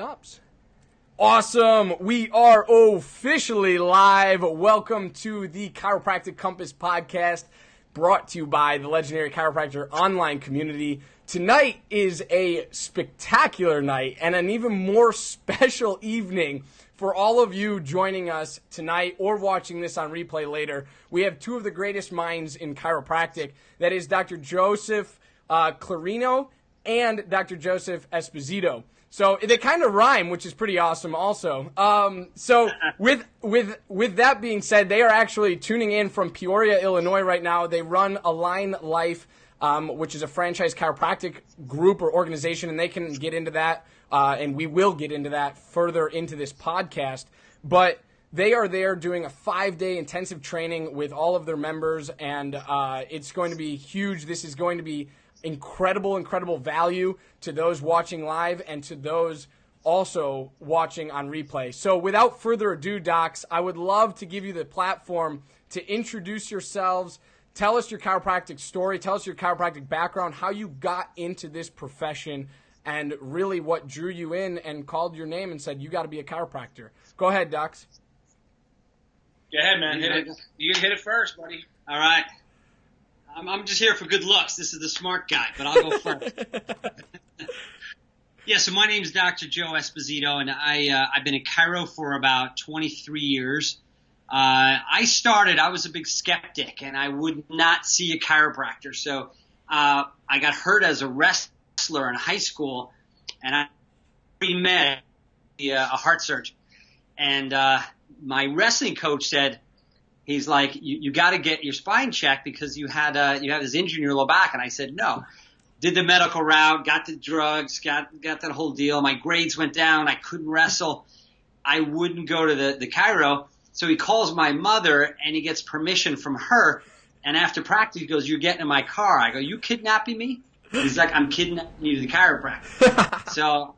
stops. Awesome. We are officially live. Welcome to the Chiropractic Compass podcast, brought to you by the legendary Chiropractor online community. Tonight is a spectacular night and an even more special evening for all of you joining us tonight or watching this on replay later. We have two of the greatest minds in chiropractic. That is Dr. Joseph Clarino and Dr. Joseph Esposito. So they kind of rhyme, which is pretty awesome also. So with that being said, they are actually tuning in from Peoria, Illinois right now. They run Align Life, which is a franchise chiropractic group or organization, and they can get into that, and we will get into that further into this podcast. But they are there doing a 5-day intensive training with all of their members, and it's going to be huge. This is going to be incredible value to those watching live and to those also watching on replay. So without further ado, docs, I would love to give you the platform to introduce yourselves, tell us your chiropractic story, tell us your chiropractic background, how you got into this profession, and really what drew you in and called your name and said, you got to be a chiropractor. Go ahead, docs. Go ahead, man. Hit it. You can hit it first, buddy. All right. I'm just here for good looks. This is the smart guy, but I'll go first. Yeah, so my name is Dr. Joe Esposito, and I've been a chiro for about 23 years. I was a big skeptic, and I would not see a chiropractor. So I got hurt as a wrestler in high school, and I met a heart surgeon. And my wrestling coach said, he's like, you got to get your spine checked because you had this injury in your low back. And I said, no. Did the medical route, got the drugs, got that whole deal. My grades went down. I couldn't wrestle. I wouldn't go to the chiro. So he calls my mother and he gets permission from her. And after practice, he goes, you're getting in my car. I go, you kidnapping me? He's like, I'm kidnapping you to the chiropractor. So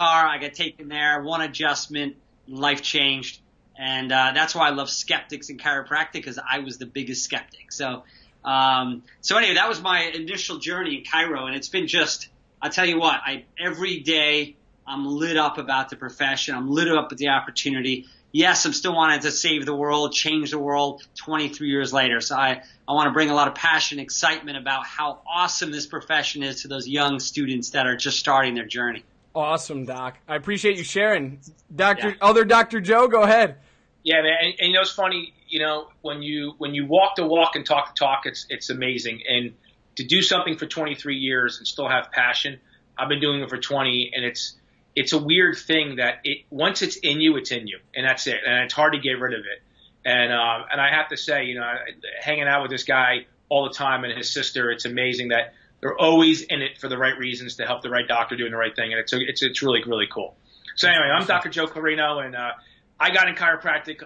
I got taken there, one adjustment, life changed. And that's why I love skeptics in chiropractic, because I was the biggest skeptic. So anyway, that was my initial journey in chiro, and it's been just, I'll tell you what, every day I'm lit up about the profession. I'm lit up with the opportunity. Yes, I'm still wanting to save the world, change the world 23 years later. So I want to bring a lot of passion, excitement about how awesome this profession is to those young students that are just starting their journey. Awesome, Doc. I appreciate you sharing. Other Dr. Joe, go ahead. Yeah, man. And you know, it's funny, you know, when you walk the walk and talk the talk, it's amazing. And to do something for 23 years and still have passion, I've been doing it for 20, and it's a weird thing that once it's in you, and that's it. And it's hard to get rid of it. And I have to say, you know, hanging out with this guy all the time and his sister, it's amazing that they're always in it for the right reasons to help the right doctor doing the right thing. And it's really, really cool. So anyway, I'm Dr. Joe Clarino, and I got in chiropractic.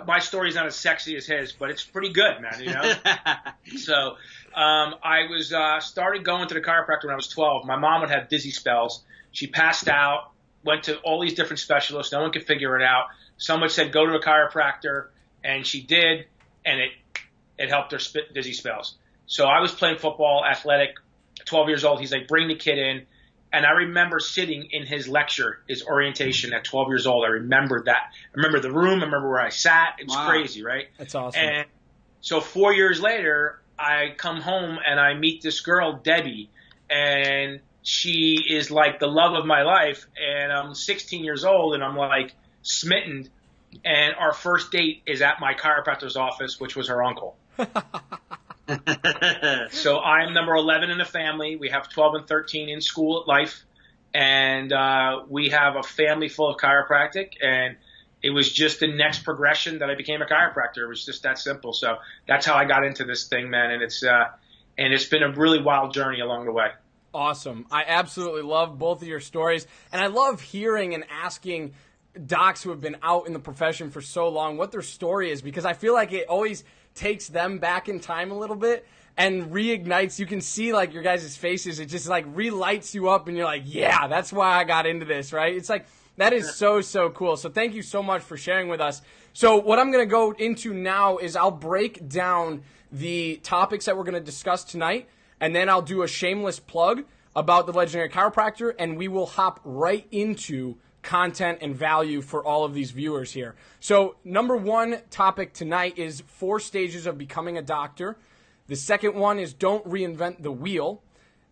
My story's not as sexy as his, but it's pretty good, man, you know? So I was started going to the chiropractor when I was 12. My mom would have dizzy spells. She passed out, went to all these different specialists. No one could figure it out. Someone said, go to a chiropractor, and she did, and it helped her dizzy spells. So I was playing football, athletic, 12 years old. He's like, bring the kid in. And I remember sitting in his lecture, his orientation at 12 years old. I remember that. I remember the room. I remember where I sat. It was crazy, right? That's awesome. And so 4 years later, I come home and I meet this girl, Debbie, and she is like the love of my life. And I'm 16 years old, and I'm like smitten. And our first date is at my chiropractor's office, which was her uncle. So I'm number 11 in the family. We have 12 and 13 in school at Life, and we have a family full of chiropractic, and it was just the next progression that I became a chiropractor. It was just that simple. So that's how I got into this thing, man, and it's been a really wild journey along the way. Awesome. I absolutely love both of your stories, and I love hearing and asking docs who have been out in the profession for so long what their story is, because I feel like it always takes them back in time a little bit and reignites. You can see like your guys' faces. It just like relights you up and you're like, yeah, that's why I got into this, right? It's like, that is so cool. So thank you so much for sharing with us. So what I'm going to go into now is I'll break down the topics that we're going to discuss tonight, and then I'll do a shameless plug about the legendary chiropractor, and we will hop right into content and value for all of these viewers here. So number one topic tonight is 4 stages of becoming a doctor. The second one is don't reinvent the wheel.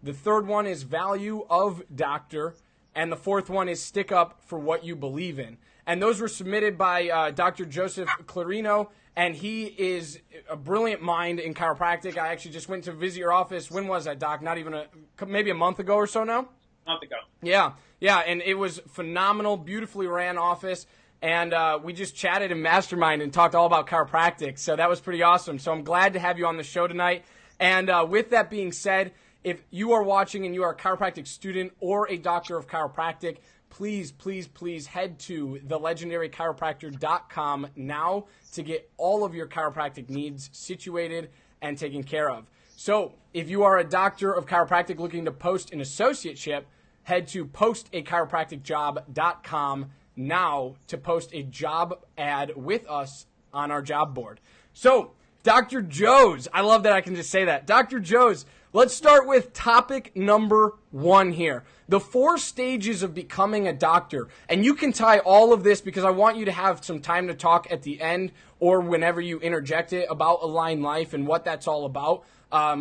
The third one is value of doctor. And the fourth one is stick up for what you believe in. And those were submitted by Dr. Joseph Clarino, and he is a brilliant mind in chiropractic. I actually just went to visit your office. When was that, Doc? Not even maybe a month ago or so now? A month ago. Yeah, and it was phenomenal, beautifully ran office, and we just chatted in Mastermind and talked all about chiropractic, so that was pretty awesome. So I'm glad to have you on the show tonight. And with that being said, if you are watching and you are a chiropractic student or a doctor of chiropractic, please, please, please head to thelegendarychiropractor.com now to get all of your chiropractic needs situated and taken care of. So if you are a doctor of chiropractic looking to post an associateship, head to postachiropracticjob.com now to post a job ad with us on our job board. So Dr. Joes, I love that I can just say that. Dr. Joes, let's start with topic number 1 here. The 4 stages of becoming a doctor. And you can tie all of this because I want you to have some time to talk at the end or whenever you interject it about Align Life and what that's all about,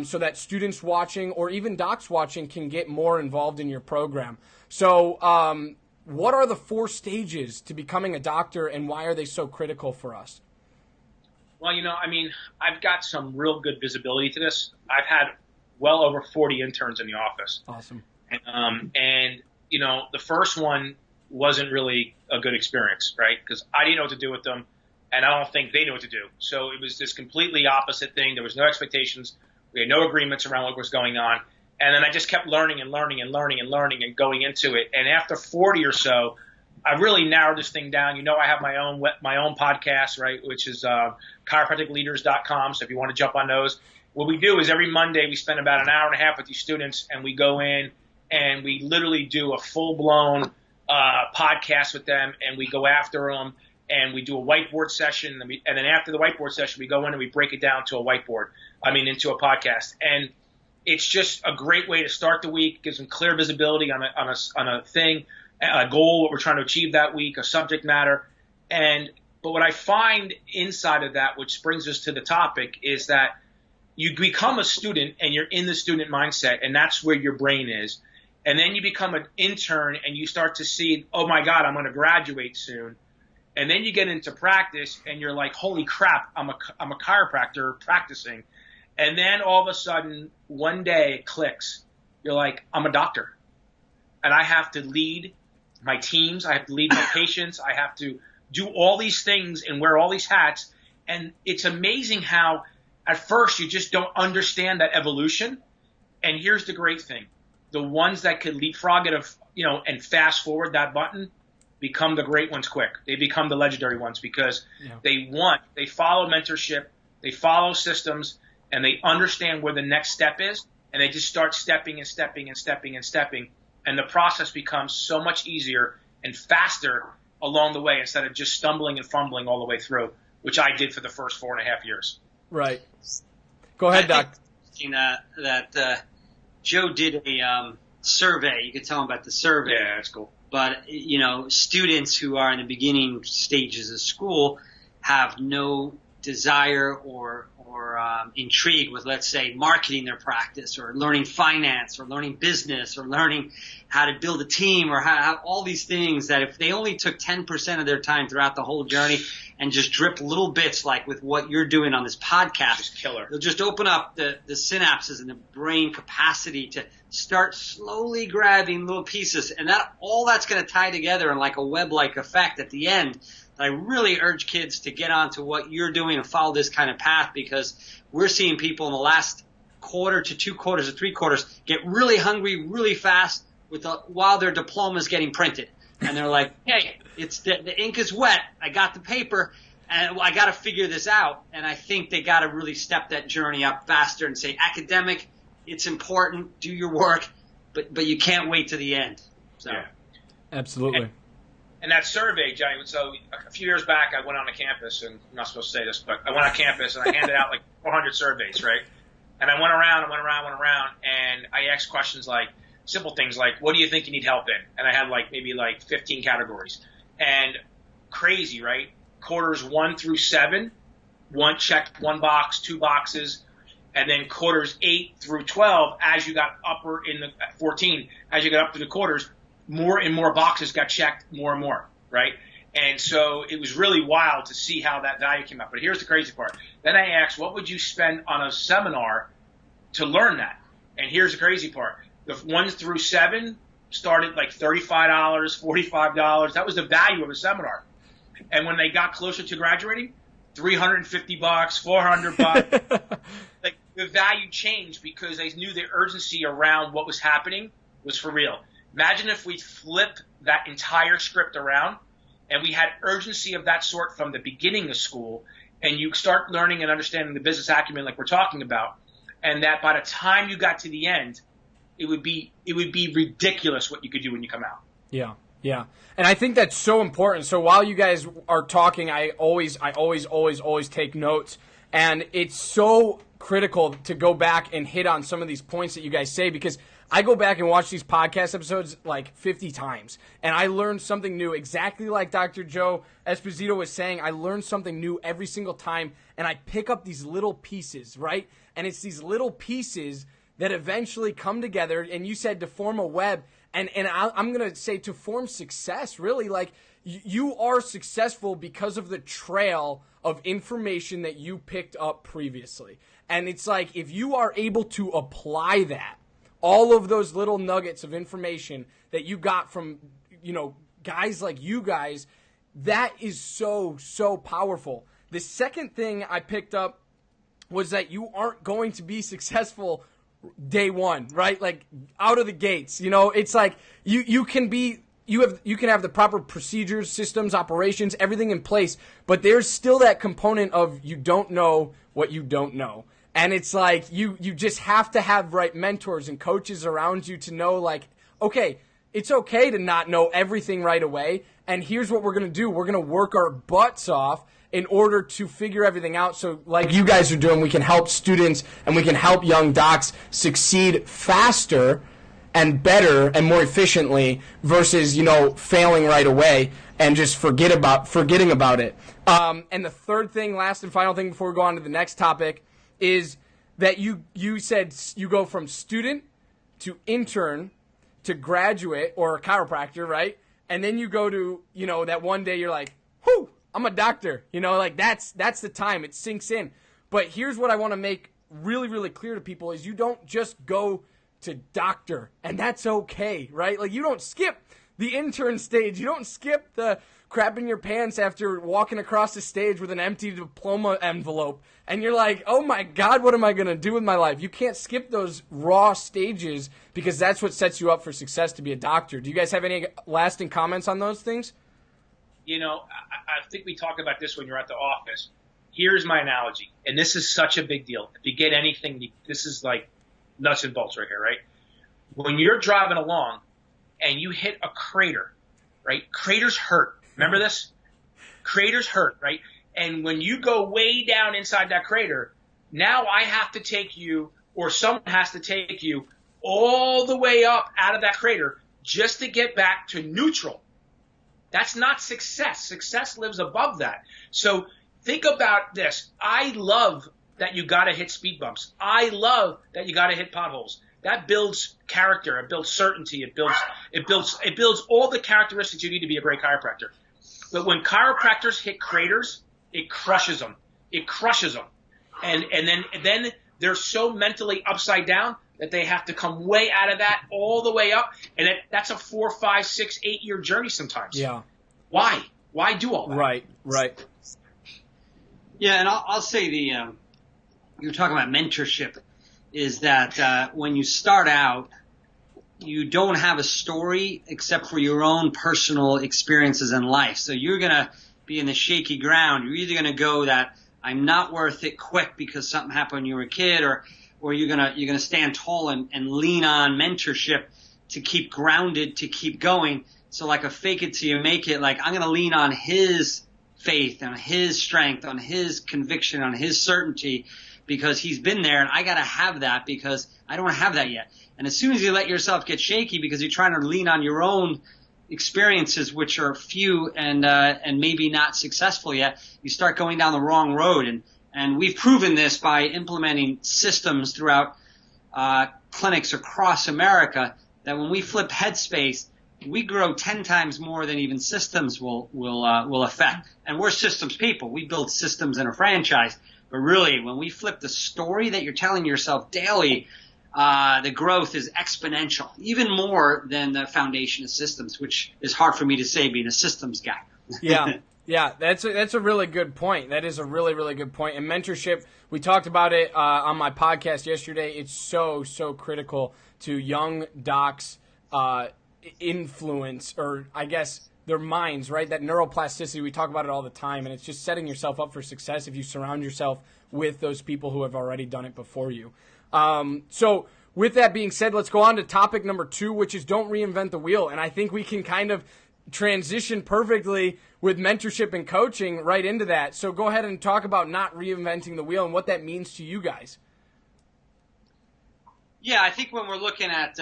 so that students watching or even docs watching can get more involved in your program. So what are the 4 stages to becoming a doctor and why are they so critical for us? Well, I've got some real good visibility to this. I've had well over 40 interns in the office. Awesome. And the first one wasn't really a good experience, right? Because I didn't know what to do with them, and I don't think they knew what to do. So it was this completely opposite thing. There was no expectations. We had no agreements around what was going on. And then I just kept learning and going into it. And after 40 or so, I really narrowed this thing down. I have my own podcast, right, which is chiropracticleaders.com. So if you want to jump on those. What we do is every Monday we spend about an hour and a half with these students, and we go in and we literally do a full-blown podcast with them, and we go after them, and we do a whiteboard session, and then after the whiteboard session, we go in and we break it down to into a podcast. And it's just a great way to start the week, gives them clear visibility on a thing, a goal, what we're trying to achieve that week, a subject matter. But what I find inside of that, which brings us to the topic, is that you become a student and you're in the student mindset, and that's where your brain is. And then you become an intern and you start to see, oh my God, I'm going to graduate soon. And then you get into practice and you're like, holy crap, I'm a chiropractor practicing. And then all of a sudden, one day it clicks. You're like, I'm a doctor. And I have to lead my teams. I have to lead my patients. I have to do all these things and wear all these hats. And it's amazing how at first, you just don't understand that evolution. And here's the great thing. The ones that could leapfrog it and fast forward that button become the great ones quick. They become the legendary ones because they follow mentorship, they follow systems, and they understand where the next step is. And they just start stepping and stepping and stepping and stepping. And the process becomes so much easier and faster along the way instead of just stumbling and fumbling all the way through, which I did for the first 4.5 years. Right. Go ahead, Doc. That Joe did a survey. You could tell him about the survey. Yeah, that's cool. But, students who are in the beginning stages of school have no desire or intrigue with, let's say, marketing their practice or learning finance or learning business or learning how to build a team or how all these things that if they only took 10% of their time throughout the whole journey and just drip little bits like with what you're doing on this podcast, just killer. They'll just open up the synapses and the brain capacity to start slowly grabbing little pieces. And that's going to tie together in like a web-like effect at the end. I really urge kids to get onto what you're doing and follow this kind of path because we're seeing people in the last quarter to 2 quarters or 3 quarters get really hungry really fast while their diploma is getting printed. And they're like, hey, the ink is wet. I got the paper and I got to figure this out. And I think they got to really step that journey up faster and say, academic, it's important, do your work, but you can't wait to the end. So. Yeah. Absolutely. And that survey, Johnny, so a few years back I went on a campus, and I'm not supposed to say this, but I went on campus and I handed out like 400 surveys, right? And I went around, and I asked questions like, simple things like, what do you think you need help in? And I had like maybe like 15 categories. And crazy, right? Quarters 1 through 7, one checked, 1 box, 2 boxes. And then quarters 8 through 12, as you got upper in the 14, as you got up to the quarters, more and more boxes got checked, more and more, right? And so it was really wild to see how that value came up. But here's the crazy part. Then I asked, what would you spend on a seminar to learn that? And here's the crazy part. The 1 through 7 started like $35, $45. That was the value of a seminar. And when they got closer to graduating, $350, $400. Like the value changed because they knew the urgency around what was happening was for real. Imagine if we flipped that entire script around and we had urgency of that sort from the beginning of school, and you start learning and understanding the business acumen like we're talking about, and that by the time you got to the end, it would be ridiculous what you could do when you come out. Yeah. Yeah. And I think that's so important. So while you guys are talking, I always take notes, and it's so critical to go back and hit on some of these points that you guys say, because I go back and watch these podcast episodes like 50 times, and I learned something new. Exactly like Dr. Joe Esposito was saying, I learned something new every single time, and I pick up these little pieces, right? And it's these little pieces that eventually come together, and you said to form a web, and I'm going to say to form success, really. Like, you are successful because of the trail of information that you picked up previously. And it's like, if you are able to apply that, all of those little nuggets of information that you got from, guys like you guys, that is so, so powerful. The second thing I picked up was that you aren't going to be successful day one, right? Like out of the gates, it's like you can have the proper procedures, systems, operations, everything in place, but there's still that component of you don't know what you don't know. And it's like you just have to have right mentors and coaches around you to know, like, okay, it's okay to not know everything right away. And here's what we're going to do. We're going to work our butts off in order to figure everything out. So like you guys are doing, we can help students and we can help young docs succeed faster and better and more efficiently versus, failing right away and just forgetting about it. And the third thing, last and final thing before we go on to the next topic, is that you said you go from student to intern to graduate or a chiropractor, right? And then you go to, that one day you're like, whew, I'm a doctor. Like that's the time. It sinks in. But here's what I want to make really, really clear to people is you don't just go to doctor, and that's okay, right? Like you don't skip the intern stage. You don't skip the crap in your pants after walking across the stage with an empty diploma envelope. And you're like, oh my God, what am I going to do with my life? You can't skip those raw stages because that's what sets you up for success to be a doctor. Do you guys have any lasting comments on those things? I think we talk about this when you're at the office. Here's my analogy, and this is such a big deal. If you get anything, this is like nuts and bolts right here, right? When you're driving along and you hit a crater, right? Craters hurt. Remember this? Craters hurt, right? And when you go way down inside that crater, now I have to take you, or someone has to take you all the way up out of that crater just to get back to neutral. That's not success. Success lives above that. So think about this. I love that you got to hit speed bumps. I love that you got to hit potholes. That builds character. It builds certainty. It builds all the characteristics you need to be a great chiropractor. But when chiropractors hit craters, it crushes them. It crushes them. And then they're so mentally upside down that they have to come way out of that all the way up. And that's a 4, 5, 6, 8 year journey sometimes. Yeah. Why? Why do all that? Right. Yeah, and I'll say you're talking about mentorship, is that when you start out, you don't have a story except for your own personal experiences in life. So you're going to be in the shaky ground. You're either going to go that I'm not worth it quick because something happened when you were a kid, or you're going to stand tall and lean on mentorship to keep grounded, to keep going. So like a fake it till you make it, like I'm going to lean on his faith, on his strength, on his conviction, on his certainty, because he's been there, and I got to have that because I don't have that yet. And as soon as you let yourself get shaky because you're trying to lean on your own experiences, which are few and maybe not successful yet, you start going down the wrong road. And we've proven this by implementing systems throughout clinics across America, that when we flip headspace, we grow 10 times more than even systems will affect. And we're systems people. We build systems in a franchise. But really, when we flip the story that you're telling yourself daily, the growth is exponential, even more than the foundation of systems, which is hard for me to say being a systems guy. Yeah, that's a really good point. That is a really, really good point. And mentorship, we talked about it on my podcast yesterday. It's so, so critical to young docs' influence, or I guess their minds, right? That neuroplasticity, we talk about it all the time, and it's just setting yourself up for success if you surround yourself with those people who have already done it before you. So with that being said, let's go on to topic number 2, which is don't reinvent the wheel. And I think we can kind of transition perfectly with mentorship and coaching right into that. So go ahead and talk about not reinventing the wheel and what that means to you guys. Yeah, I think when we're looking at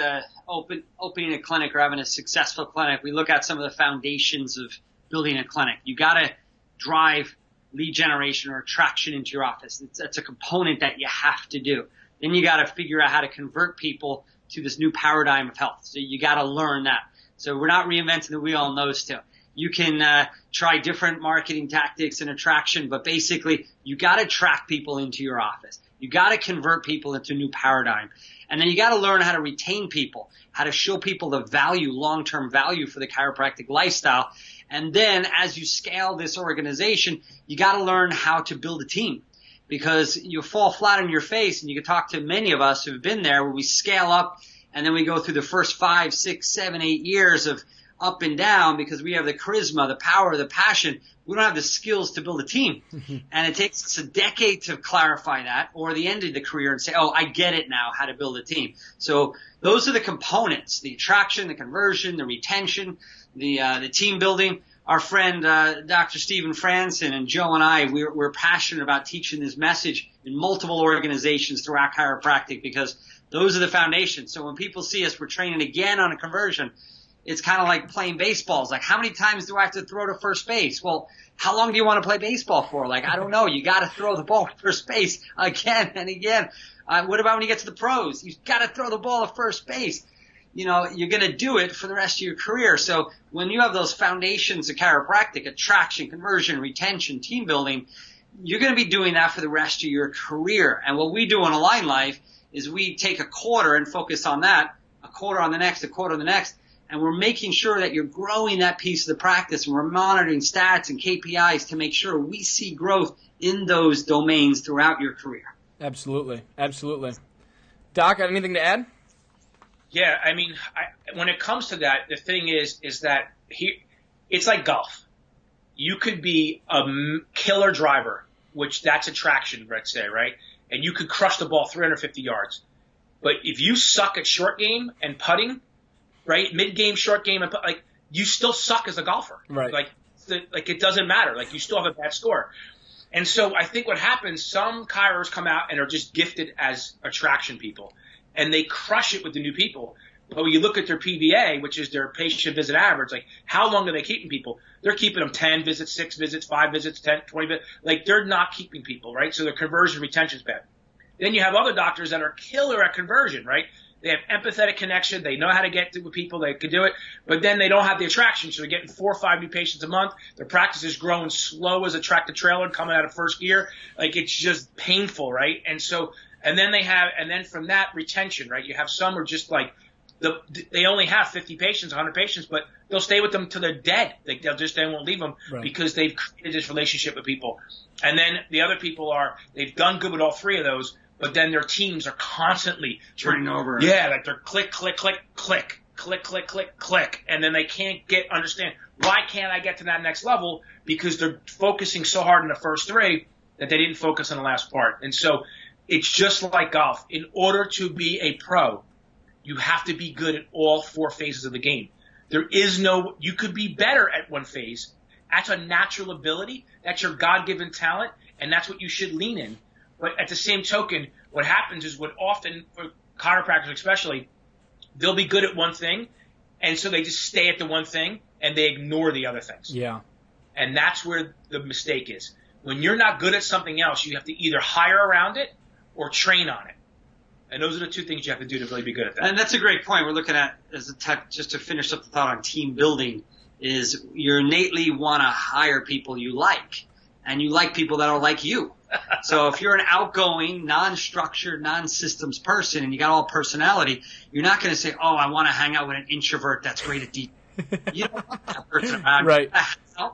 opening a clinic or having a successful clinic, we look at some of the foundations of building a clinic. You got to drive lead generation or attraction into your office. That's a component that you have to do. Then you got to figure out how to convert people to this new paradigm of health. So you got to learn that. So we're not reinventing the wheel on those two. You can try different marketing tactics and attraction, but basically you got to attract people into your office. You got to convert people into a new paradigm. And then you got to learn how to retain people, how to show people the value, long-term value for the chiropractic lifestyle. And then as you scale this organization, you got to learn how to build a team, because you fall flat on your face. And you can talk to many of us who've been there, where we scale up and then we go through the first 5, 6, 7, 8 years of up and down because we have the charisma, the power, the passion. We don't have the skills to build a team. And it takes us a decade to clarify that, or the end of the career and say, oh, I get it now, how to build a team. So those are the components: the attraction, the conversion, the retention, the team building. Our friend Dr. Stephen Franson and Joe and I, we're passionate about teaching this message in multiple organizations throughout chiropractic, because those are the foundations. So when people see us, we're training again on a conversion. It's kind of like playing baseball. It's like, how many times do I have to throw to first base? Well, how long do you want to play baseball for? Like, I don't know. You got to throw the ball to first base again and again. What about when you get to the pros? You got to throw the ball to first base. You know, you're going to do it for the rest of your career. So when you have those foundations of chiropractic, attraction, conversion, retention, team building, you're going to be doing that for the rest of your career. And what we do in Align Life is we take a quarter and focus on that, a quarter on the next, a quarter on the next. And we're making sure that you're growing that piece of the practice, and we're monitoring stats and KPIs to make sure we see growth in those domains throughout your career. Absolutely. Absolutely. Doc, anything to add? Yeah, I mean, when it comes to that, the thing is that it's like golf. You could be a killer driver, which that's attraction, let's say, right? And you could crush the ball 350 yards. But if you suck at short game and putting, right, mid-game, short game, and like, you still suck as a golfer. Right. Like it doesn't matter. Like, you still have a bad score. And so I think what happens, some chiros come out and are just gifted as attraction people, and they crush it with the new people. But when you look at their PVA, which is their patient visit average, like, how long are they keeping people? They're keeping them 10 visits, 6 visits, 5 visits, 10, 20 visits. Like, they're not keeping people, right? So their conversion retention is bad. Then you have other doctors that are killer at conversion, right? They have empathetic connection. They know how to get to with people. They can do it. But then they don't have the attraction. So they're getting 4 or 5 new patients a month. Their practice is growing slow as a tractor trailer coming out of first gear. Like, it's just painful, right? And so, and then from that, retention, right? You have some who are just like, they only have 50 patients, 100 patients, but they'll stay with them till they're dead. They won't leave them, right, because they've created this relationship with people. And then the other people they've done good with all 3 of those, but then their teams are constantly turning over. Yeah, like they're click, click, click, click, click, click, click, click. And then they can't understand, why can't I get to that next level? Because they're focusing so hard in the first 3 that they didn't focus on the last part. And so it's just like golf. In order to be a pro, you have to be good at all 4 phases of the game. You could be better at one phase. That's a natural ability. That's your God-given talent, and that's what you should lean in. But at the same token, what happens is what often, for chiropractors especially, they'll be good at one thing, and so they just stay at the one thing, and they ignore the other things. Yeah. And that's where the mistake is. When you're not good at something else, you have to either hire around it or train on it. And those are the two things you have to do to really be good at that. And that's a great point. We're looking at, as a tech, just to finish up the thought on team building, is you innately want to hire people you like, and you like people that are like you. So if you're an outgoing, non-structured, non-systems person and you got all personality, you're not going to say, oh, I want to hang out with an introvert that's great at detail. You don't want that person around. Right.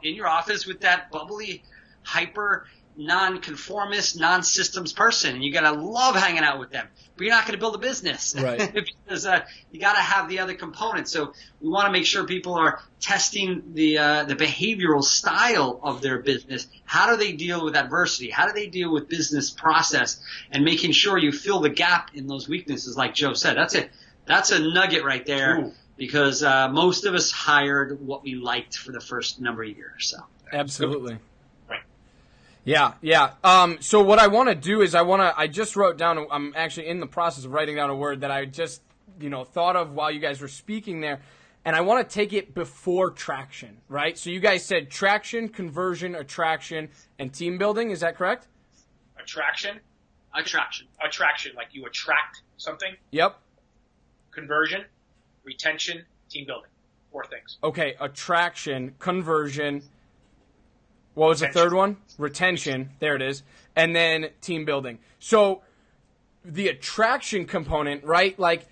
In your office with that bubbly, hyper, non-conformist, non-systems person, and you got to love hanging out with them. But you're not going to build a business, right? Because you got to have the other components. So we want to make sure people are testing the behavioral style of their business. How do they deal with adversity? How do they deal with business process? And making sure you fill the gap in those weaknesses, like Joe said. That's it. That's a nugget right there. Ooh. Because most of us hired what we liked for the first number of years. So absolutely. Right. Yeah. So what I want to do is I just wrote down, I'm actually in the process of writing down a word that I just, thought of while you guys were speaking there. And I want to take it before traction, right? So you guys said traction, conversion, attraction, and team building. Is that correct? Attraction. Like you attract something. Yep. Conversion, retention, team building. 4 things. Okay, attraction, conversion. What was Retention. the third one? Retention. There it is. And then team building. So the attraction component, right? Like,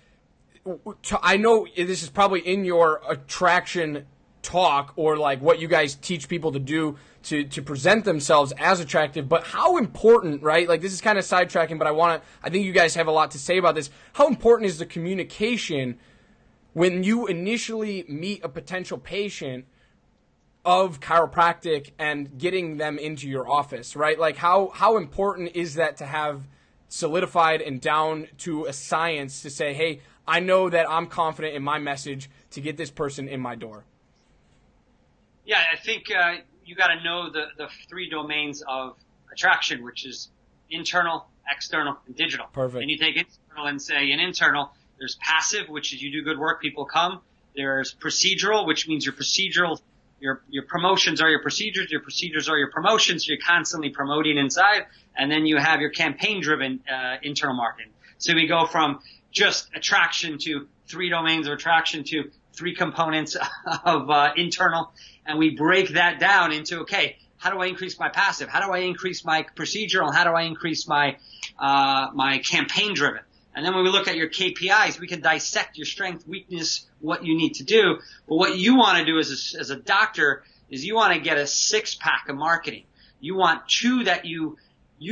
I know this is probably in your attraction talk or like what you guys teach people to do to present themselves as attractive, but how important, right? Like this is kind of sidetracking, but I think you guys have a lot to say about this. How important is the communication when you initially meet a potential patient of chiropractic and getting them into your office, right? Like how important is that to have solidified and down to a science to say, hey, I know that I'm confident in my message to get this person in my door? Yeah, I think you got to know the 3 domains of attraction, which is internal, external, and digital. Perfect. And you take internal and say in internal, there's passive, which is you do good work, people come. There's procedural, which means your promotions are your procedures are your promotions. You're constantly promoting inside. And then you have your campaign-driven internal marketing. So we go from just attraction to 3 domains of attraction to 3 components of internal. And we break that down into, okay, how do I increase my passive? How do I increase my procedural? How do I increase my my campaign-driven? And then when we look at your KPIs, we can dissect your strength, weakness, what you need to do. But what you want to do as a doctor is you want to get a 6-pack of marketing. You want 2 that you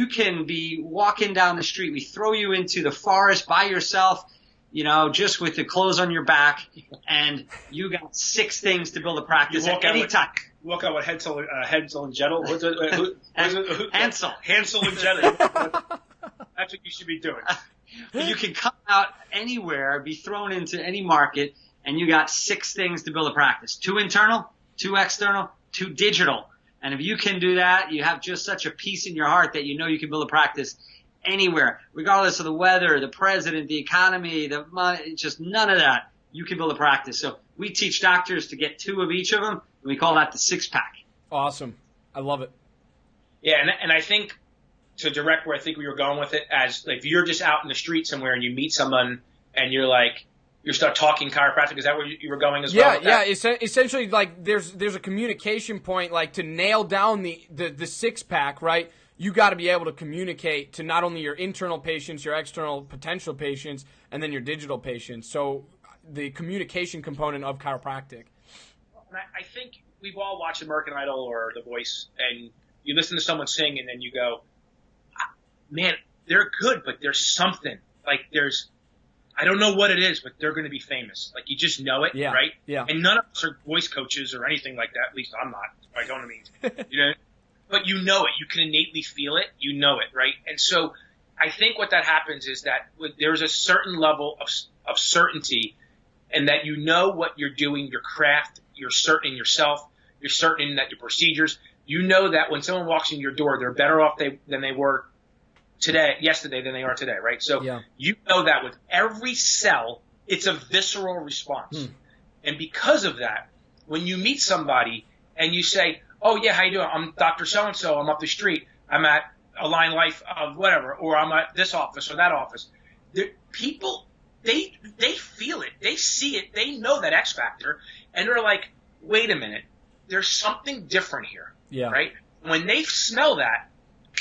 can be walking down the street. We throw you into the forest by yourself, just with the clothes on your back, and you got 6 things to build a practice at any time. Walk out with Hansel and Gretel. Hansel and Gretel. That's what you should be doing. You can come out anywhere, be thrown into any market, and you got 6 things to build a practice. 2 internal, 2 external, 2 digital. And if you can do that, you have just such a peace in your heart that you know you can build a practice anywhere, regardless of the weather, the president, the economy, the money, just none of that. You can build a practice. So we teach doctors to get 2 of each of them, and we call that the 6-pack. Awesome. I love it. Yeah, and I think to direct where I think we were going with it, as if you're just out in the street somewhere and you meet someone and you start talking chiropractic, is that where you were going as well? Yeah. Essentially, like there's a communication point, like to nail down the 6-pack, right? You got to be able to communicate to not only your internal patients, your external potential patients, and then your digital patients. So the communication component of chiropractic. And I think we've all watched American Idol or The Voice, and you listen to someone sing, and then you go, man, they're good, but there's something. Like I don't know what it is, but they're going to be famous. Like you just know it, right? Yeah. And none of us are voice coaches or anything like that. At least I'm not. I don't mean, but you know it. You can innately feel it. You know it, right? And so I think what that happens is that there's a certain level of certainty, and that you know what you're doing, your craft, you're certain in yourself, you're certain that your procedures, you know that when someone walks in your door, they're better off than they were yesterday than they are today, right? So Yeah. you know that with every cell, it's a visceral response. And because of that, when you meet somebody and you say, oh, yeah, how you doing? I'm Dr. So-and-so. I'm up the street. I'm at Align Life of whatever, or I'm at this office or that office. People, they feel it. They see it. They know that X factor. And they're like, wait a minute. There's something different here. Yeah. Right? When they smell that,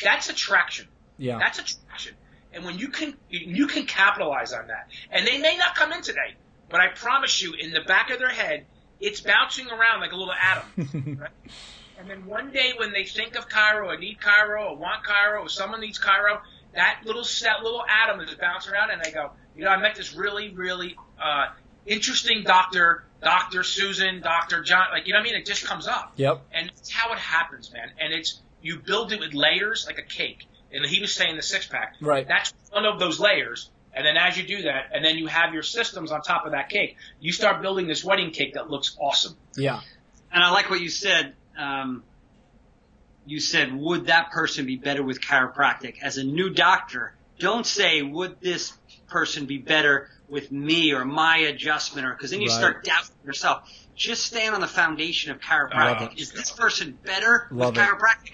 that's attraction. Yeah. That's attraction. And when you can capitalize on that. And they may not come in today, but I promise you, in the back of their head, it's bouncing around like a little atom. Right? And then one day when they think of chiro or need chiro or want chiro or someone needs chiro, that little atom is bouncing around, and they go, I met this really, really interesting doctor, Dr. Susan, Dr. John, like, it just comes up. Yep. And it's how it happens, man. And you build it with layers like a cake. And he was saying the six-pack. Right. That's one of those layers. And then as you do that, and then you have your systems on top of that cake, you start building this wedding cake that looks awesome. Yeah. And I like what you said. You said, would that person be better with chiropractic? As a new doctor, don't say, would this person be better with me or my adjustment? Or because then you start doubting yourself. Just stand on the foundation of chiropractic. Is this person better with chiropractic?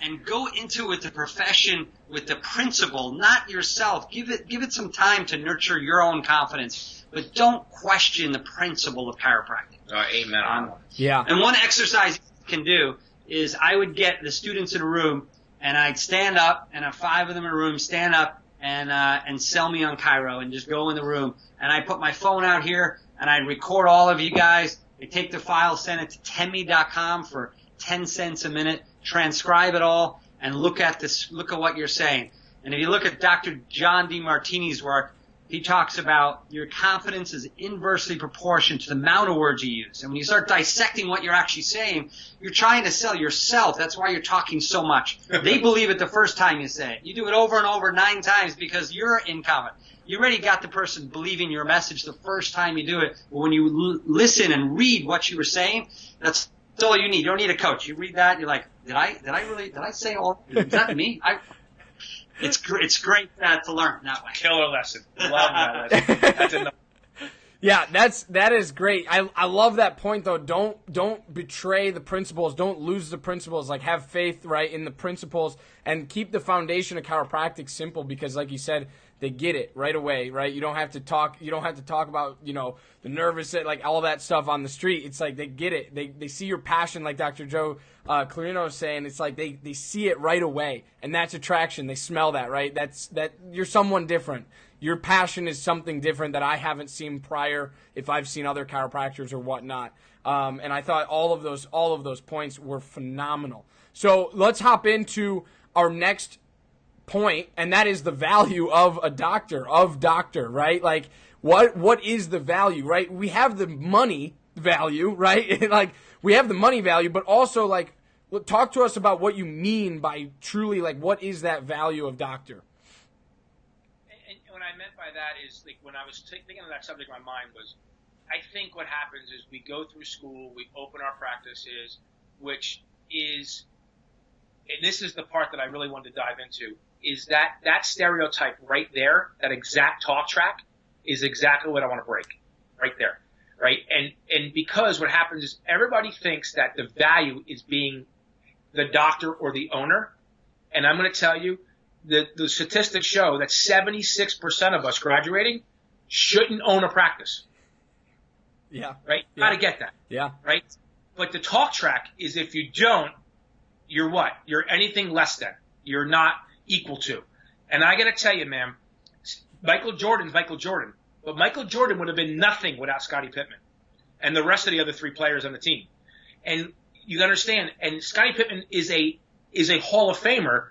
And go into it, the profession with the principle, not yourself. Give it some time to nurture your own confidence, but don't question the principle of chiropractic. Amen. Yeah. And one exercise you can do is I would get the students in a room, and I'd stand up, and have 5 of them in a room, stand up and sell me on chiro, and just go in the room. And I put my phone out here, and I'd record all of you guys. They take the file, send it to temi.com for 10 cents a minute, transcribe it all, and look at what you're saying. And if you look at Dr. John DeMartini's work, he talks about your confidence is inversely proportional to the amount of words you use. And when you start dissecting what you're actually saying, you're trying to sell yourself. That's why you're talking so much. They believe it the first time you say it. You do it over and over 9 times because you're incompetent. You already got the person believing your message the first time you do it. But when you listen and read what you were saying, that's all you need. You don't need a coach. You read that, you're like, did I say all? Is that me? It's great to learn that way. Killer lesson. Love that lesson. That's enough. Yeah, that is great. I love that point though. Don't betray the principles. Don't lose the principles. Like, have faith, right, in the principles, and keep the foundation of chiropractic simple, because like you said, they get it right away, right? You don't have to talk about, the nervous, like all that stuff on the street. It's like they get it. They see your passion, like Dr. Joe Clarino was saying. It's like they see it right away, and that's attraction. They smell that, right? That you're someone different. Your passion is something different that I haven't seen prior if I've seen other chiropractors or whatnot. And I thought all of those points were phenomenal. So let's hop into our next point, and that is the value of a doctor, right? Like, what is the value, right? We have the money value, right? Like, we have the money value, but also, like, talk to us about what you mean by truly, like, what is that value of doctor? And what I meant by that is, like, when I was thinking of that subject, my mind was, I think what happens is we go through school, we open our practices, which is, and this is the part that I really wanted to dive into, is that stereotype right there, that exact talk track, is exactly what I want to break, right there, right? And because what happens is everybody thinks that the value is being the doctor or the owner, and I'm going to tell you, the statistics show that 76% of us graduating shouldn't own a practice. Yeah. Right? Yeah. Got to get that. Yeah. Right? But the talk track is, if you don't, you're what? You're anything less than. You're not equal to. And I got to tell you, man, Michael Jordan's Michael Jordan. But Michael Jordan would have been nothing without Scottie Pippen and the rest of the other 3 players on the team. And you understand, and Scottie Pippen is a Hall of Famer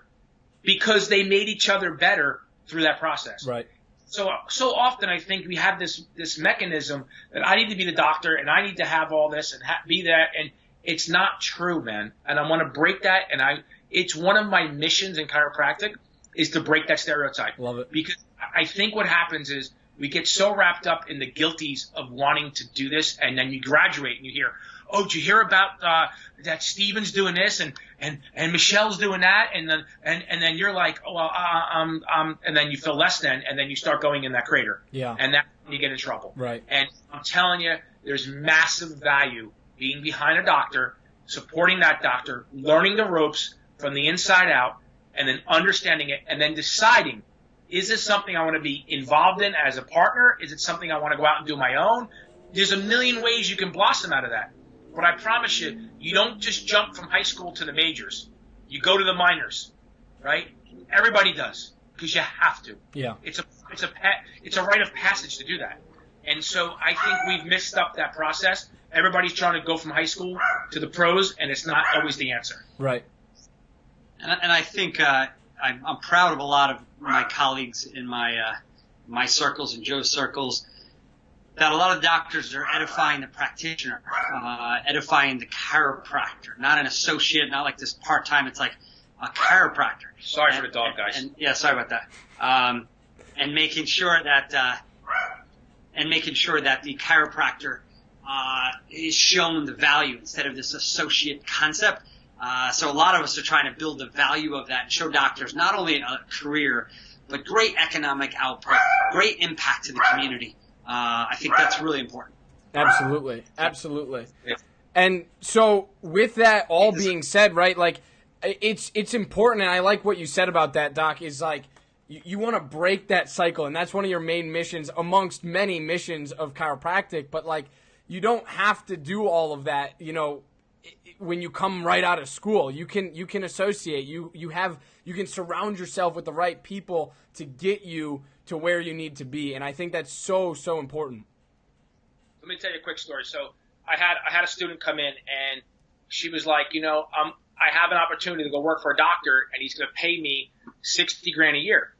because they made each other better through that process. Right. So often I think we have this mechanism that I need to be the doctor and I need to have all this and be that, and it's not true, man. And I want to break that, and it's one of my missions in chiropractic is to break that stereotype. Love it. Because I think what happens is we get so wrapped up in the guilties of wanting to do this, and then you graduate and you hear, oh, did you hear about that Steven's doing this and Michelle's doing that, and then you're like, oh, well, and then you feel less than, and then you start going in that crater. Yeah. And that's when you get in trouble. Right. And I'm telling you, there's massive value being behind a doctor, supporting that doctor, learning the ropes from the inside out, and then understanding it, and then deciding, is this something I want to be involved in as a partner? Is it something I want to go out and do my own? There's a million ways you can blossom out of that. But I promise you, you don't just jump from high school to the majors. You go to the minors, right? Everybody does, because you have to. Yeah. It's a rite of passage to do that. And so I think we've missed up that process. Everybody's trying to go from high school to the pros, and it's not always the answer. Right. And I think I'm proud of a lot of my colleagues in my circles and Joe's circles, that a lot of doctors are edifying the practitioner, edifying the chiropractor, not an associate, not like this part-time. It's like a chiropractor. Sorry for the dog, guys. Yeah, sorry about that. And making sure that the chiropractor is shown the value instead of this associate concept. So a lot of us are trying to build the value of that and show doctors not only a career, but great economic output, great impact to the community. I think that's really important. Absolutely. Absolutely. Yeah. And so with that all being said, right, like it's important, and I like what you said about that, Doc, is like you want to break that cycle, and that's one of your main missions amongst many missions of chiropractic, but like you don't have to do all of that, you know, when you come right out of school. You can associate, you can surround yourself with the right people to get you to where you need to be, and I think that's so important. Let me tell you a quick story. So I had a student come in, and she was like, you know, I have an opportunity to go work for a doctor, and he's going to pay me $60,000 a year.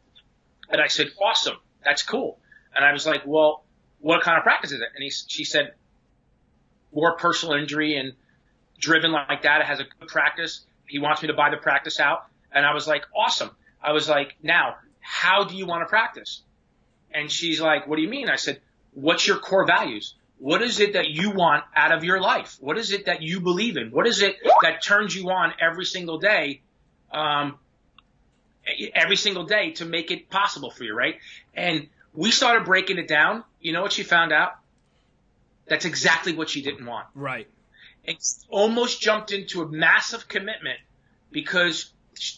And I said, awesome, that's cool. And I was like, well, what kind of practice is it? And she said, more personal injury and driven like that. It has a good practice. He wants me to buy the practice out. And I was like, awesome. I was like, now, how do you want to practice? And she's like, what do you mean? I said, what's your core values? What is it that you want out of your life? What is it that you believe in? What is it that turns you on every single day to make it possible for you, right? And we started breaking it down. You know what she found out? That's exactly what she didn't want. Right. And almost jumped into a massive commitment because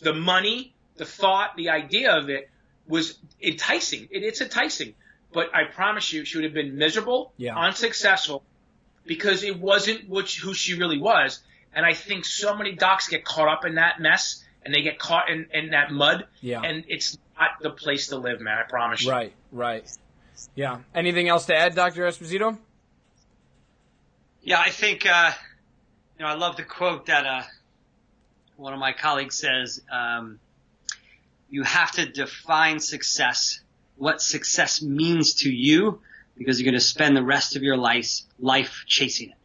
the money, the thought, the idea of it was enticing. It's enticing. But I promise you, she would have been miserable, unsuccessful, because it wasn't who she really was. And I think so many docs get caught up in that mess, and they get caught in that mud, and it's not the place to live, man, I promise you. Right. Yeah. Anything else to add, Dr. Esposito? Yeah, I think, I love the quote that one of my colleagues says, you have to define success, what success means to you, because you're going to spend the rest of your life chasing it.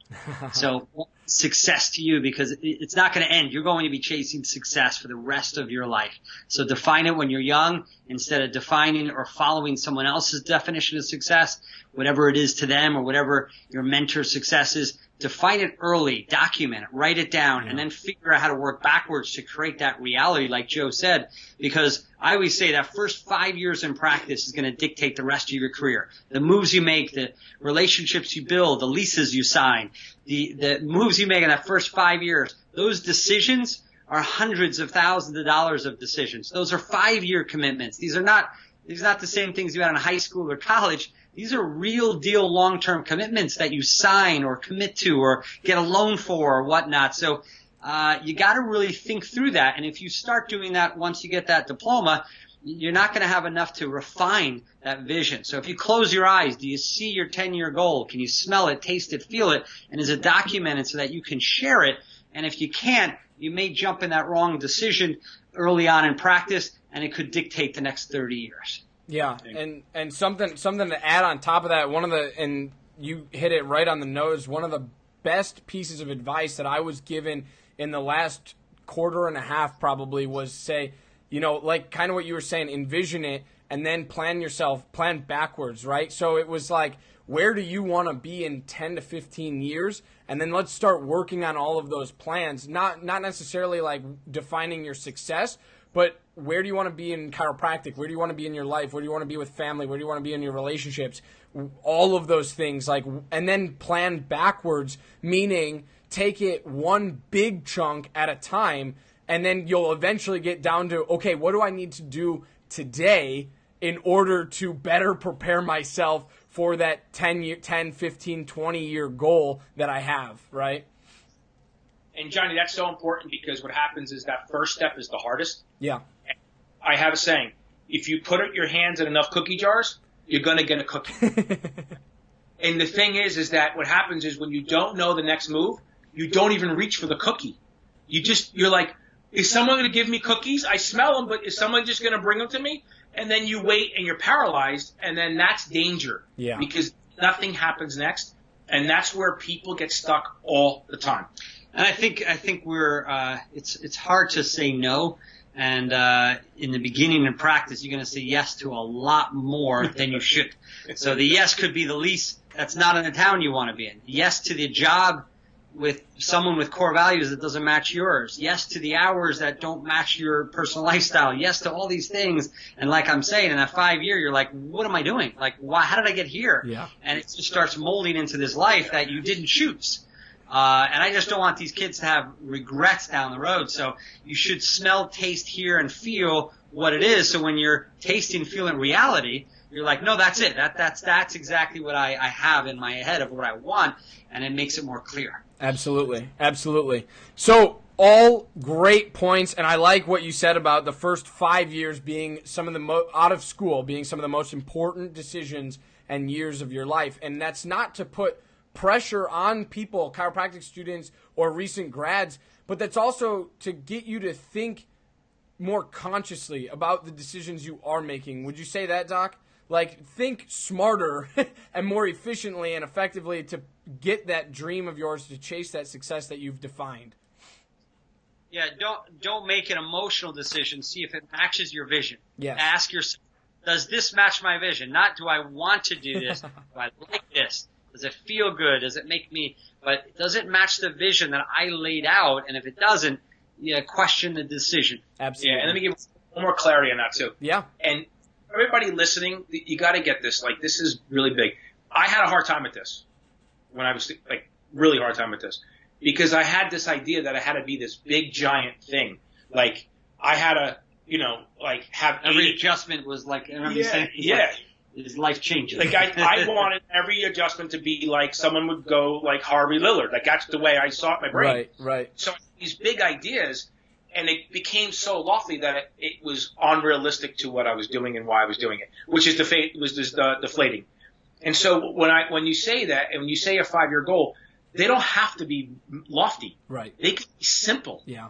So success to you, because it's not going to end. You're going to be chasing success for the rest of your life. So define it when you're young instead of defining or following someone else's definition of success, whatever it is to them or whatever your mentor's success is. Define it early, document it, write it down, and then figure out how to work backwards to create that reality, like Joe said, because I always say that first 5 years in practice is going to dictate the rest of your career. The moves you make, the relationships you build, the leases you sign, the moves you make in that first 5 years, those decisions are hundreds of thousands of dollars of decisions. Those are 5-year commitments. These are not the same things you had in high school or college. These are real deal long-term commitments that you sign or commit to or get a loan for or whatnot. So you got to really think through that. And if you start doing that once you get that diploma, you're not going to have enough to refine that vision. So if you close your eyes, do you see your 10-year goal? Can you smell it, taste it, feel it? And is it documented so that you can share it? And if you can't, you may jump in that wrong decision early on in practice, and it could dictate the next 30 years. Yeah, and something to add on top of that, and you hit it right on the nose, one of the best pieces of advice that I was given in the last quarter and a half probably was say, like kind of what you were saying, envision it and then plan backwards, right? So it was like where do you want to be in 10 to 15 years? And then let's start working on all of those plans, not necessarily like defining your success, but where do you want to be in chiropractic? Where do you want to be in your life? Where do you want to be with family? Where do you want to be in your relationships? All of those things, like, and then plan backwards, meaning take it one big chunk at a time, and then you'll eventually get down to, okay, what do I need to do today in order to better prepare myself for that 10, 15, 20-year goal that I have, right? And Johnny, that's so important because what happens is that first step is the hardest. Yeah. I have a saying, if you put your hands in enough cookie jars, you're going to get a cookie. And the thing is that what happens is when you don't know the next move, you don't even reach for the cookie. You're like, is someone going to give me cookies? I smell them, but is someone just going to bring them to me? And then you wait and you're paralyzed, and then that's danger. Yeah. Because nothing happens next, and that's where people get stuck all the time. And I think we're it's hard to say no. And in the beginning in practice, you're going to say yes to a lot more than you should. So the yes could be the lease that's not in the town you want to be in. Yes to the job with someone with core values that doesn't match yours. Yes to the hours that don't match your personal lifestyle. Yes to all these things. And like I'm saying, in that 5 year, you're like, what am I doing? Like, why? How did I get here? Yeah. And it just starts molding into this life that you didn't choose. And I just don't want these kids to have regrets down the road. So you should smell, taste, hear, and feel what it is. So when you're tasting, feeling reality, you're like, no, that's it. That's exactly what I have in my head of what I want, and it makes it more clear. Absolutely. Absolutely. So all great points, and I like what you said about the first 5 years being some of the out of school, being some of the most important decisions and years of your life. And that's not to put pressure on people, chiropractic students or recent grads, but that's also to get you to think more consciously about the decisions you are making. Would you say that, Doc? Like, think smarter and more efficiently and effectively to get that dream of yours, to chase that success that you've defined. Yeah, don't make an emotional decision. See if it matches your vision. Yes. Ask yourself, does this match my vision? Not do I want to do this? Do I like this? Does it feel good? Does it make me – but does it match the vision that I laid out? And if it doesn't, question the decision. Absolutely. Yeah, and let me give one more clarity on that too. Yeah. And everybody listening, you got to get this. Like, this is really big. I had a hard time with this when I was – like, really hard time with this because I had this idea that I had to be this big, giant thing. Like, I had to, like have – Every adjustment was like – is life changing. Like I wanted every adjustment to be like someone would go like Harvey Lillard. Like that's the way I saw it in my brain. Right. So these big ideas, and it became so lofty that it was unrealistic to what I was doing and why I was doing it, which is deflating. And so when you say that, and when you say a 5-year goal, they don't have to be lofty. Right. They can be simple. Yeah.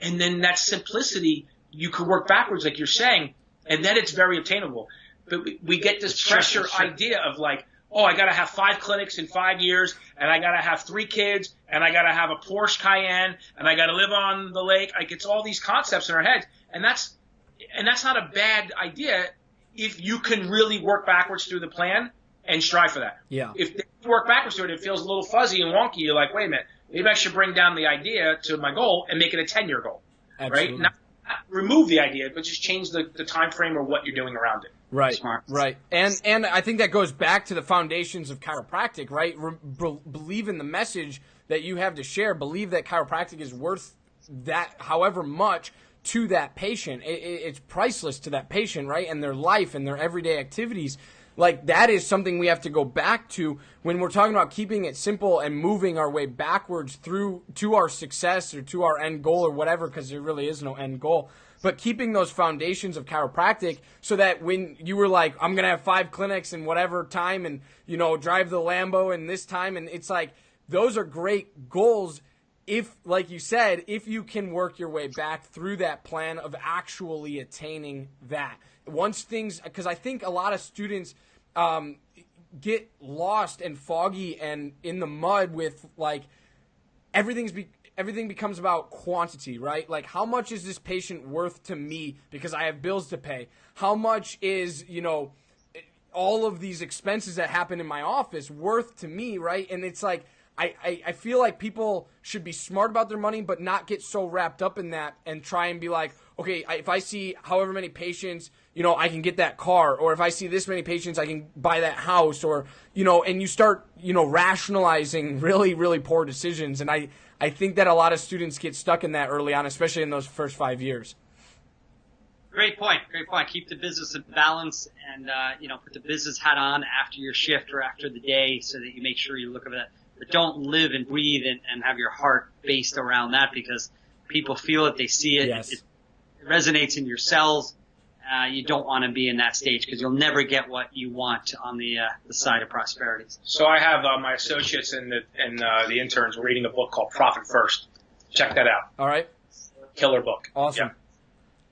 And then that simplicity, you could work backwards, like you're saying, and then it's very obtainable. But we get this pressure idea of like, oh, I got to have 5 clinics in 5 years, and I got to have 3 kids, and I got to have a Porsche Cayenne, and I got to live on the lake. Like it's all these concepts in our heads, and that's not a bad idea if you can really work backwards through the plan and strive for that. Yeah. If you work backwards through it, it feels a little fuzzy and wonky. You're like, wait a minute, maybe I should bring down the idea to my goal and make it a 10-year goal. Absolutely. Right? Not remove the idea, but just change the time frame or what you're doing around it. Right, Smart. right. And I think that goes back to the foundations of chiropractic, right? Believe in the message that you have to share. Believe that chiropractic is worth that however much to that patient. It's priceless to that patient, right? And their life and their everyday activities. Like that is something we have to go back to when we're talking about keeping it simple and moving our way backwards through to our success or to our end goal or whatever, because there really is no end goal. But keeping those foundations of chiropractic so that when you were like, I'm going to have 5 clinics in whatever time and, drive the Lambo in this time. And it's like, those are great goals if, like you said, if you can work your way back through that plan of actually attaining that. Once things, because I think a lot of students get lost and foggy and in the mud with like everything becomes about quantity, right? Like how much is this patient worth to me because I have bills to pay? How much is, all of these expenses that happen in my office worth to me, right? And it's like, I feel like people should be smart about their money, but not get so wrapped up in that and try and be like, okay, if I see however many patients, I can get that car, or if I see this many patients, I can buy that house, or, and you start, rationalizing really, really poor decisions. And I think that a lot of students get stuck in that early on, especially in those first 5 years. Great point. Keep the business in balance and, put the business hat on after your shift or after the day so that you make sure you look at that. But don't live and breathe and have your heart based around that, because people feel it, they see it, yes. it resonates in your cells. You don't want to be in that stage because you'll never get what you want on the side of prosperity. So I have my associates and the interns reading a book called Profit First. Check that out. All right. Killer book. Awesome. Yeah.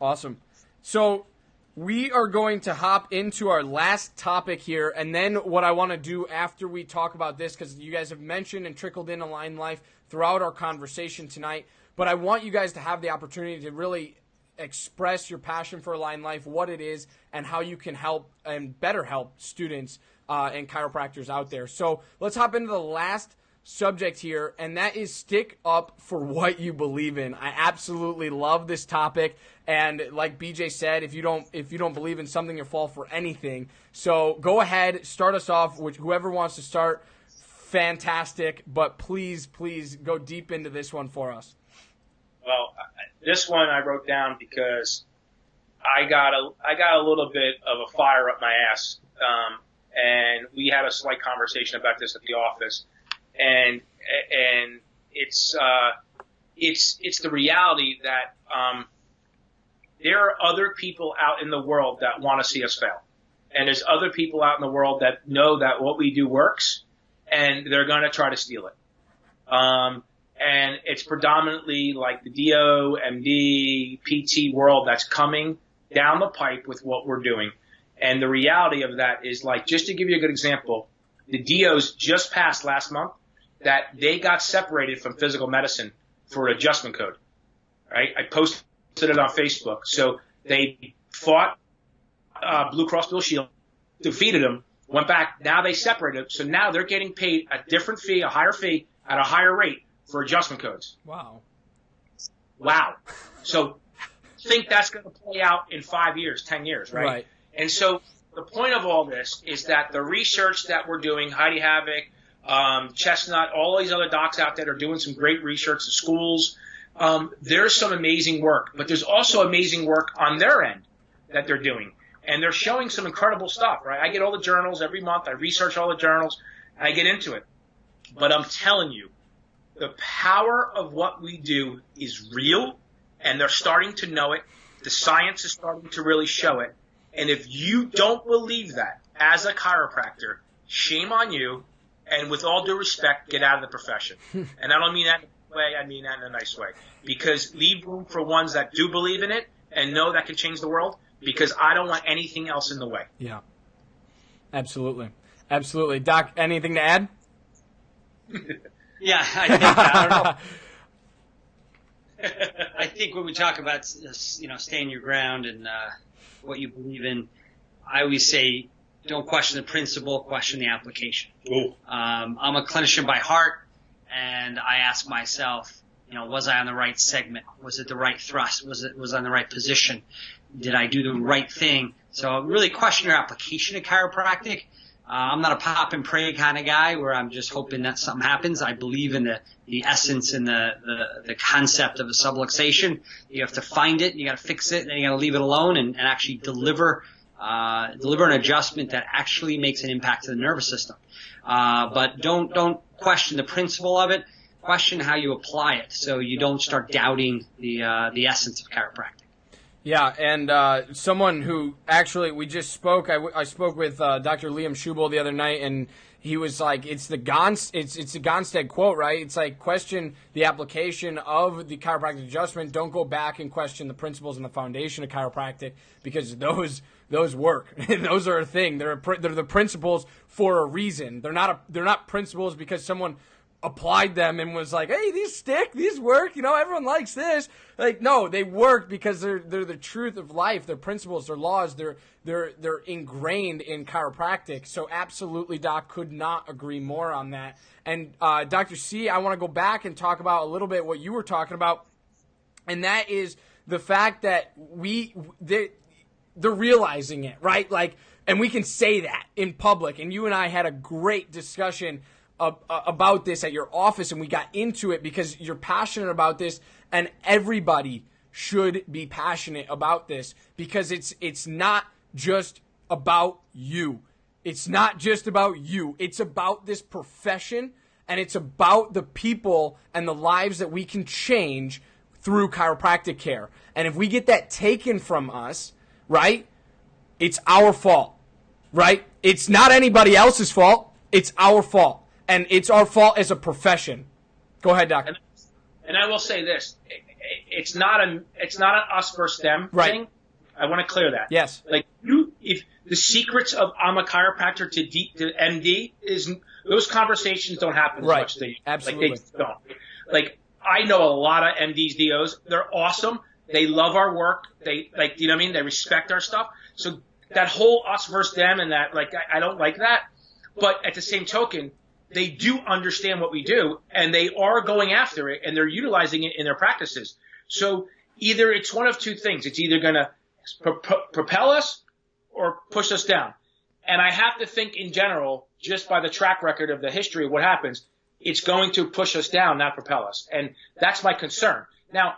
Awesome. So we are going to hop into our last topic here, and then what I want to do after we talk about this, because you guys have mentioned and trickled in Align Life throughout our conversation tonight, but I want you guys to have the opportunity to really express your passion for Align Life, what it is, and how you can help and better help students and chiropractors out there. So let's hop into the last subject here, and that is stick up for what you believe in. I absolutely love this topic, and like BJ said, if you don't believe in something, you'll fall for anything. So go ahead, start us off with whoever wants to start. Fantastic, but please go deep into this one for us. Well, this one I wrote down because I got a little bit of a fire up my ass, and we had a slight conversation about this at the office. And it's the reality that there are other people out in the world that want to see us fail, and there's other people out in the world that know that what we do works, and they're going to try to steal it. And it's predominantly like the DO, MD, PT world that's coming down the pipe with what we're doing. And the reality of that is, like, just to give you a good example, the DOs just passed last month that they got separated from physical medicine for an adjustment code, right? I posted it on Facebook. So they fought Blue Cross Blue Shield, defeated them, went back. Now they separated. So now they're getting paid a different fee, a higher fee at a higher rate for adjustment codes. Wow. So think that's going to play out in 5 years, 10 years, right? And so the point of all this is that the research that we're doing, Heidi Havoc, Chestnut, all these other docs out there are doing some great research, the schools. There's some amazing work, but there's also amazing work on their end that they're doing. And they're showing some incredible stuff, right? I get all the journals every month. I research all the journals, and I get into it. But I'm telling you, the power of what we do is real, and they're starting to know it. The science is starting to really show it. And if you don't believe that as a chiropractor, shame on you. And with all due respect, get out of the profession. And I don't mean that in a way, I mean that in a nice way. Because leave room for ones that do believe in it and know that can change the world, because I don't want anything else in the way. Yeah. Absolutely. Absolutely. Doc, anything to add? Yeah, I think, I don't know. I think when we talk about, staying your ground and what you believe in, I always say, don't question the principle, question the application. I'm a clinician by heart, and I ask myself, was I on the right segment? Was it the right thrust? Was I in the right position? Did I do the right thing? So really question your application of chiropractic. I'm not a pop and pray kind of guy where I'm just hoping that something happens. I believe in the essence and the concept of a subluxation. You have to find it, you got to fix it, and then you got to leave it alone and actually deliver an adjustment that actually makes an impact to the nervous system. But don't question the principle of it. Question how you apply it, so you don't start doubting the essence of chiropractic. Yeah, and someone who actually we just spoke. I spoke with Dr. Liam Schubel the other night, and he was like, it's the Gonstead quote, right? It's like, question the application of the chiropractic adjustment. Don't go back and question the principles and the foundation of chiropractic, because those work. Those are a thing. They're the principles for a reason. They're not principles because someone applied them and was like, hey, these stick, these work, everyone likes this. Like, no, they work because they're the truth of life, their principles, their laws, they're ingrained in chiropractic. So absolutely, Doc, could not agree more on that. And Dr. C, I want to go back and talk about a little bit what you were talking about, and that is the fact that they're realizing it, right? Like, and we can say that in public. And you and I had a great discussion about this at your office, and we got into it because you're passionate about this, and everybody should be passionate about this because it's not just about you. It's not just about you. It's about this profession, and it's about the people and the lives that we can change through chiropractic care. And if we get that taken from us, right, it's our fault, right? It's not anybody else's fault. It's our fault. And it's our fault as a profession. Go ahead, Doc. And I will say this: it's not an us versus them thing. I want to clear that. Yes. Like if the secrets of I'm a chiropractor to MD is those conversations don't happen as much. Absolutely. Like they don't. Like I know a lot of MDs, DOs. They're awesome. They love our work. They you know what I mean? They respect our stuff. So that whole us versus them and that I don't like that. But at the same token, they do understand what we do, and they are going after it, and they're utilizing it in their practices. So either it's one of two things. It's either going to propel us or push us down. And I have to think in general, just by the track record of the history of what happens, it's going to push us down, not propel us. And that's my concern. Now,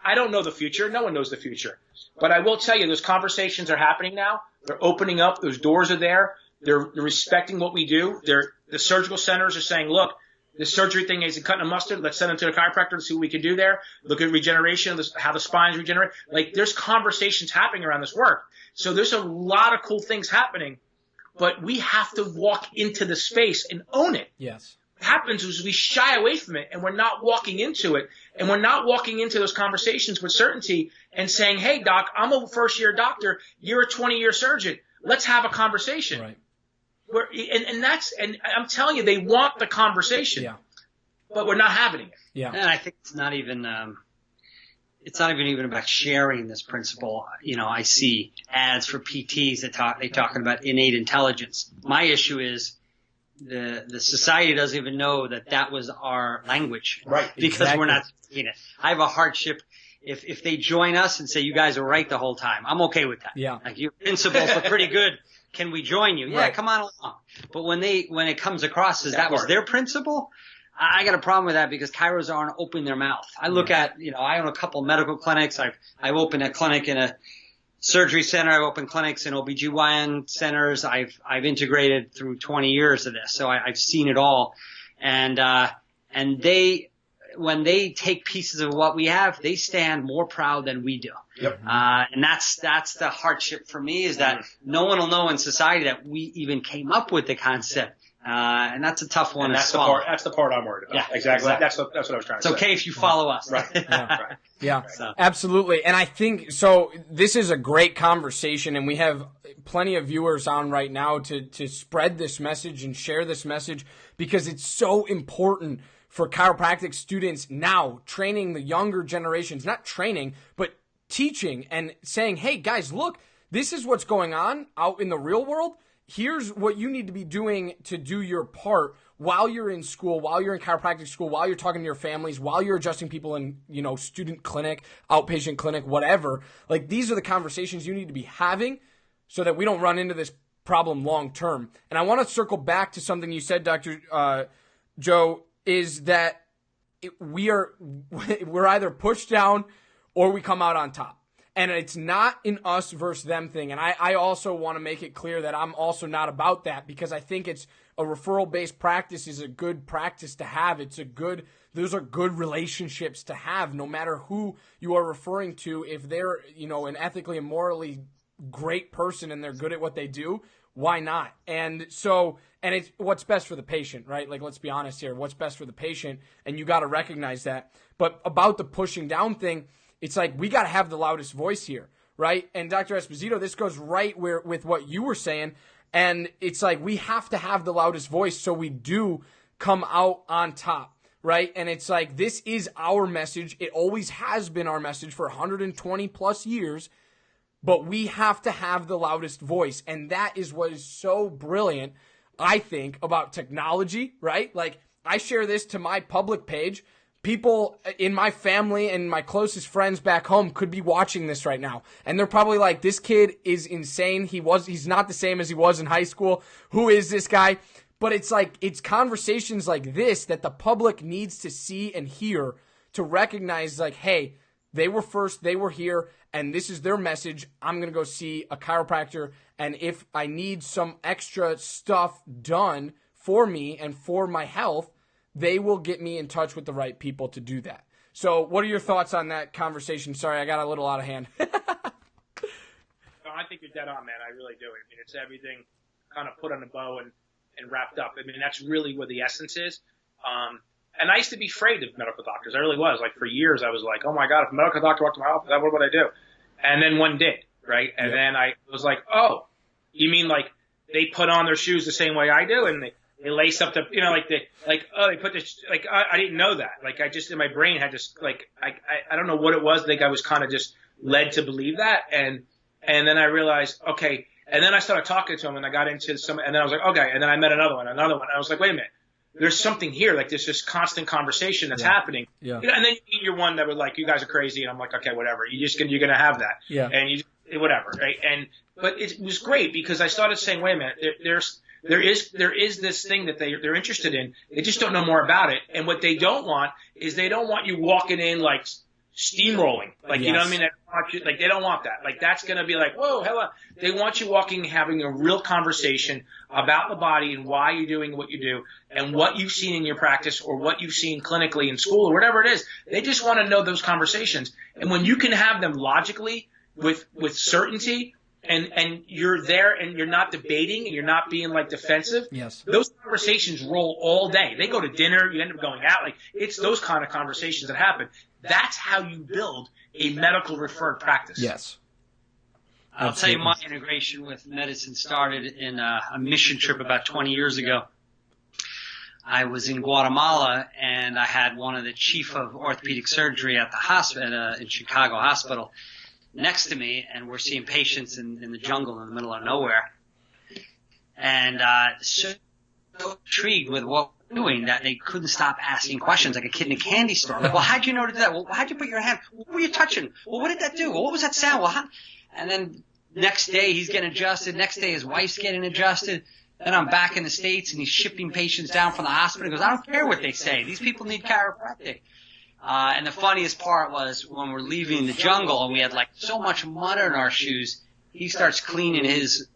I don't know the future. No one knows the future. But I will tell you, those conversations are happening now. They're opening up. Those doors are there. They're respecting what we do. The surgical centers are saying, look, the surgery thing isn't cutting a mustard. Let's send them to the chiropractor to see what we can do there. Look at regeneration, how the spines regenerate. Like, there's conversations happening around this work. So there's a lot of cool things happening, but we have to walk into the space and own it. Yes. What happens is we shy away from it, and we're not walking into it. And we're not walking into those conversations with certainty and saying, hey, doc, I'm a first-year doctor. You're a 20-year surgeon. Let's have a conversation. Right. And I'm telling you, they want the conversation, but we're not having it. Yeah. And I think it's not even about sharing this principle. I see ads for PTs that they talking about innate intelligence. My issue is the society doesn't even know that was our language. Right. Because we're not seeing it. I have a hardship. If they join us and say, you guys are right the whole time, I'm okay with that. Yeah. Like, your principles are pretty good. Can we join you? Yeah, right. Come on along. But when it comes across as that was their principle, I got a problem with that because chiros aren't opening their mouth. I look at, I own a couple medical clinics. I've opened a clinic in a surgery center. I've opened clinics in OBGYN centers. I've integrated through 20 years of this. So I've seen it all. And when they take pieces of what we have, they stand more proud than we do. Yep. And that's the hardship for me, is that no one will know in society that we even came up with the concept. And that's a tough one to swallow. That's the part I'm worried about. Yeah, exactly. That's what I was trying to say. It's okay if you follow us. Right. Yeah. Yeah, So. Absolutely. And I think, so this is a great conversation, and we have plenty of viewers on right now to spread this message and share this message, because it's so important for chiropractic students now, training the younger generations, not training, but teaching and saying, hey, guys, look, this is what's going on out in the real world. Here's what you need to be doing to do your part while you're in school, while you're in chiropractic school, while you're talking to your families, while you're adjusting people in, student clinic, outpatient clinic, whatever. Like, these are the conversations you need to be having so that we don't run into this problem long term. And I want to circle back to something you said, Dr. Joe, is that we're either pushed down or we come out on top. And it's not an us versus them thing. And I also want to make it clear that I'm also not about that, because I think it's a referral-based practice is a good practice to have. Those are good relationships to have, no matter who you are referring to. If they're, an ethically and morally great person and they're good at what they do, why not? And it's what's best for the patient, right? Like, let's be honest here. What's best for the patient, and you got to recognize that. But about the pushing down thing, it's like we got to have the loudest voice here, right? And Dr. Esposito, this goes right with what you were saying, and it's like we have to have the loudest voice so we do come out on top, right? And it's like, this is our message. It always has been our message for 120 plus years, but we have to have the loudest voice. And that is what is so brilliant, I think, about technology, right? Like, I share this to my public page. People in my family and my closest friends back home could be watching this right now. And they're probably like, this kid is insane. He's not the same as he was in high school. Who is this guy? But it's like, it's conversations like this that the public needs to see and hear to recognize, like, hey, they were first, they were here, and this is their message. I'm going to go see a chiropractor. And if I need some extra stuff done for me and for my health, they will get me in touch with the right people to do that. So what are your thoughts on that conversation? Sorry, I got a little out of hand. No, I think you're dead on, man. I really do. I mean, it's everything kind of put on a bow and wrapped up. I mean, that's really where the essence is. And I used to be afraid of medical doctors. I really was. Like, for years, I was like, oh, my God, if a medical doctor walked in my office, what would I do? And then one did, right? And then I was like, oh, you mean like they put on their shoes the same way I do? And they lace up the, they put this, like, I didn't know that. Like, I just, in my brain had this, like, I don't know what it was. I think I was kind of just led to believe that. And then I realized, okay. And then I started talking to him and I got into some, and then I was like, okay. And then I met another one. And I was like, wait a minute. There's something here. Like, there's this constant conversation that's happening. Yeah. And then you're one that would like, you guys are crazy. And I'm like, okay, whatever. You're going to have that. Yeah. And whatever. Right. But it was great because I started saying, wait a minute, there is this thing that they're interested in. They just don't know more about it. And what they don't want is they don't want you walking in like steamrolling. Like, you know what I mean? Like, they don't want that. Like, that's going to be like, whoa, hello. They want you walking, having a real conversation about the body and why you're doing what you do and what you've seen in your practice or what you've seen clinically in school or whatever it is. They just want to know those conversations. And when you can have them logically with certainty, and you're there and you're not debating and you're not being like defensive. Yes. Those conversations roll all day. They go to dinner. You end up going out. Like, it's those kind of conversations that happen. That's how you build a medical referred practice. Yes. I'll tell you, my integration with medicine started in a mission trip about 20 years ago. I was in Guatemala and I had one of the chief of orthopedic surgery at the hospital, in Chicago hospital, next to me, and we're seeing patients in the jungle in the middle of nowhere. And so intrigued with what we're doing that they couldn't stop asking questions like a kid in a candy store. Like, well, how'd you know to do that? Well, how'd you put your hand? What were you touching? Well, what did that do? Well, what was that sound? Well, how? And then next day he's getting adjusted. Next day his wife's getting adjusted. Then I'm back in the States and he's shipping patients down from the hospital. He goes, I don't care what they say. These people need chiropractic. And the funniest part was when we're leaving the jungle and we had like so much mud on our shoes, he starts cleaning his,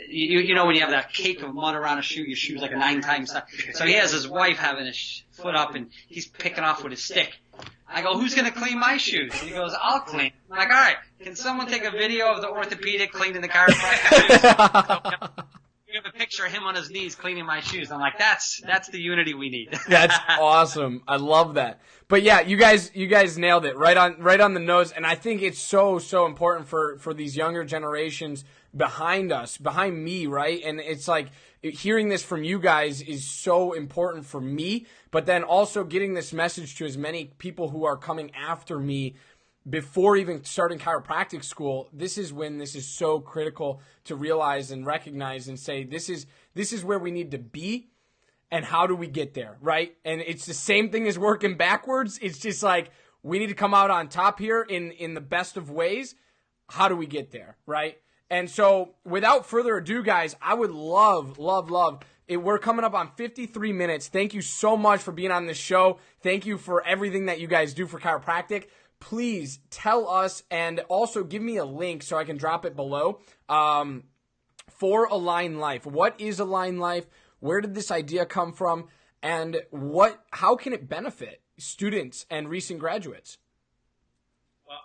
you know when you have that cake of mud around a shoe, your shoe's like a 9 times size. So he has his wife having his foot up and he's picking off with his stick. I go, who's going to clean my shoes? And he goes, I'll clean. I'm like, all right, can someone take a video of the orthopedic cleaning the chiropractic shoes? You have a picture of him on his knees cleaning my shoes. I'm like, that's the unity we need. That's awesome. I love that. But yeah, you guys nailed it right on the nose. And I think it's so important for these younger generations behind us, behind me, right? And it's like hearing this from you guys is so important for me, but then also getting this message to as many people who are coming after me before even starting chiropractic school. This is when this is so critical to realize and recognize and say, this is where we need to be and how do we get there, right? And it's the same thing as working backwards. It's just like, we need to come out on top here in the best of ways. How do we get there, right? And so without further ado, guys, I would love it. We're coming up on 53 minutes. Thank you so much for being on this show. Thank you for everything that you guys do for chiropractic. Please tell us and also give me a link so I can drop it below for Align Life. What is Align Life? Where did this idea come from? And how can it benefit students and recent graduates? Well,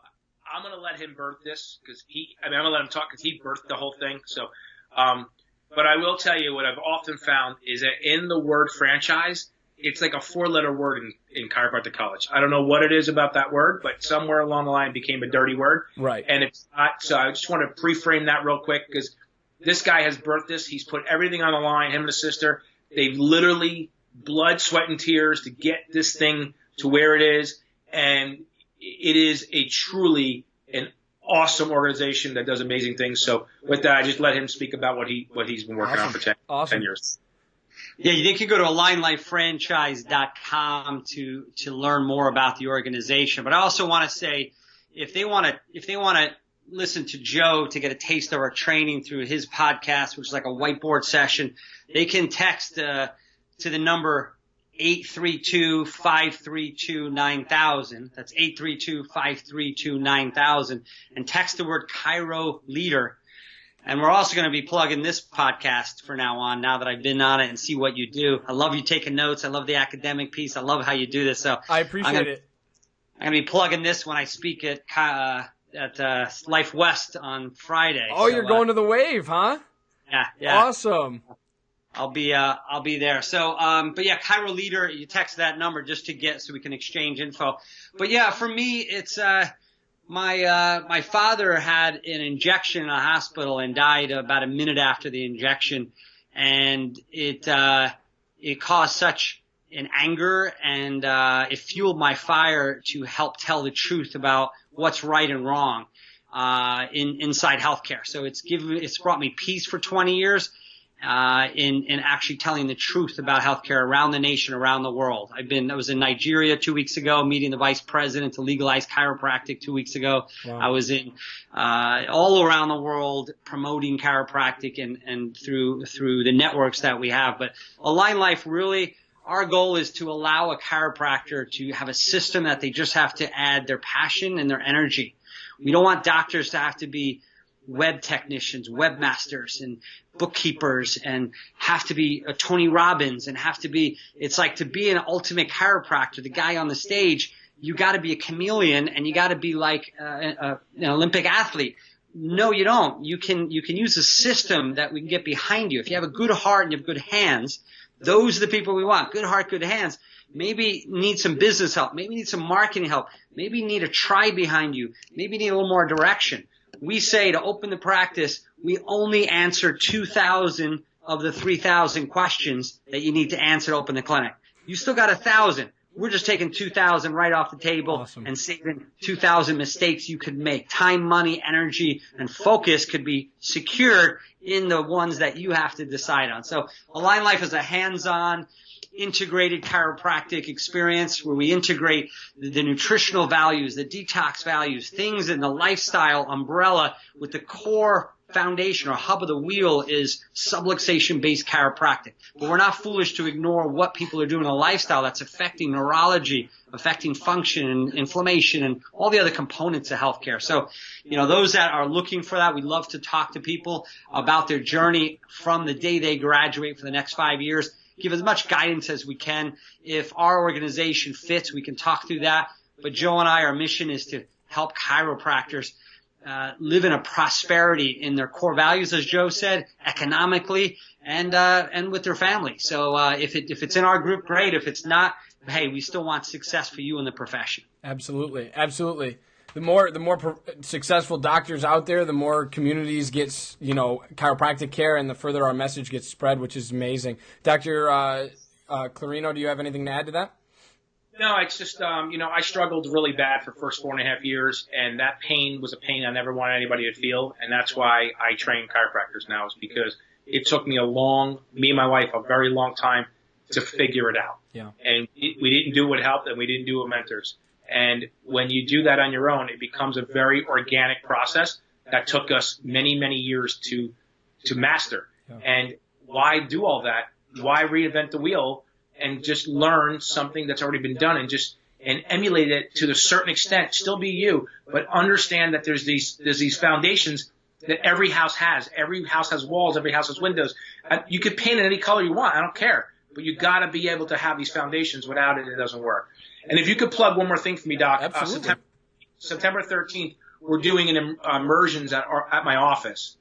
I'm going to let him birth this because I'm going to let him talk because he birthed the whole thing. So, but I will tell you what I've often found is that in the word franchise, it's like a 4-letter word in chiropractic college. I don't know what it is about that word, but somewhere along the line it became a dirty word. Right. And it's not. So I just want to pre-frame that real quick because this guy has birthed this. He's put everything on the line, him and his sister. They've literally blood, sweat, and tears to get this thing to where it is. And it is a truly an awesome organization that does amazing things. So with that, I just let him speak about what he's been working on for 10 years. Yeah, you can go to AlignLifeFranchise.com to learn more about the organization. But I also want to say, if they want to listen to Joe to get a taste of our training through his podcast, which is like a whiteboard session, they can text to the number 832-532-9000. That's 832-532-9000, and text the word Chiro Leader. And we're also going to be plugging this podcast for now on, now that I've been on it and see what you do. I love you taking notes. I love the academic piece. I love how you do this. So I appreciate it. I'm going to be plugging this when I speak at Life West on Friday. Oh, so, you're going to the Wave, huh? Yeah. Awesome. I'll be there. So, but yeah, Chiro Leader, you text that number just to get, so we can exchange info. But yeah, for me, it's, my father had an injection in a hospital and died about a minute after the injection. And it caused such an anger, and, it fueled my fire to help tell the truth about what's right and wrong, inside healthcare. So it's brought me peace for 20 years. In actually telling the truth about healthcare around the nation, around the world. I was in Nigeria 2 weeks ago, meeting the vice president to legalize chiropractic 2 weeks ago. Wow. I was in, all around the world promoting chiropractic and through the networks that we have. But Align Life, really, our goal is to allow a chiropractor to have a system that they just have to add their passion and their energy. We don't want doctors to have to be web technicians, webmasters, and bookkeepers, and have to be a Tony Robbins, and it's like, to be an ultimate chiropractor, the guy on the stage, you got to be a chameleon, and you got to be like an Olympic athlete. No, you don't. You can use a system that we can get behind you. If you have a good heart and you have good hands, those are the people we want. Good heart, good hands. Maybe need some business help. Maybe need some marketing help. Maybe need a tribe behind you. Maybe need a little more direction. We say to open the practice, we only answer 2,000 of the 3,000 questions that you need to answer to open the clinic. You still got 1,000. We're just taking 2,000 right off the table. Awesome. And saving 2,000 mistakes you could make. Time, money, energy, and focus could be secured in the ones that you have to decide on. So Align Life is a hands-on, integrated chiropractic experience where we integrate the nutritional values, the detox values, things in the lifestyle umbrella, with the core foundation or hub of the wheel is subluxation-based chiropractic. But we're not foolish to ignore what people are doing in a lifestyle that's affecting neurology, affecting function and inflammation and all the other components of healthcare. So, those that are looking for that, we love to talk to people about their journey from the day they graduate for the next 5 years. Give as much guidance as we can. If our organization fits, we can talk through that. But Joe and I, our mission is to help chiropractors live in a prosperity in their core values, as Joe said, economically and with their family. So if it's in our group, great. If it's not, hey, we still want success for you in the profession. Absolutely, absolutely. The more successful doctors out there, the more communities gets chiropractic care, and the further our message gets spread, which is amazing. Dr. Clarino, do you have anything to add to that? No, it's just I struggled really bad for the first 4.5 years, and that pain was a pain I never wanted anybody to feel, and that's why I train chiropractors now, is because it took me me and my wife, a very long time to figure it out. Yeah. And we didn't do what helped, and we didn't do what mentors. And when you do that on your own, it becomes a very organic process that took us many, many years to master. Yeah. And why do all that? Why reinvent the wheel and just learn something that's already been done and emulate it to a certain extent, still be you, but understand that there's these foundations that every house has. Every house has walls, every house has windows. You could paint it any color you want, I don't care. But you got to be able to have these foundations. Without it, it doesn't work. And if you could plug one more thing for me, Doc. September 13th, we're doing an immersions at my office.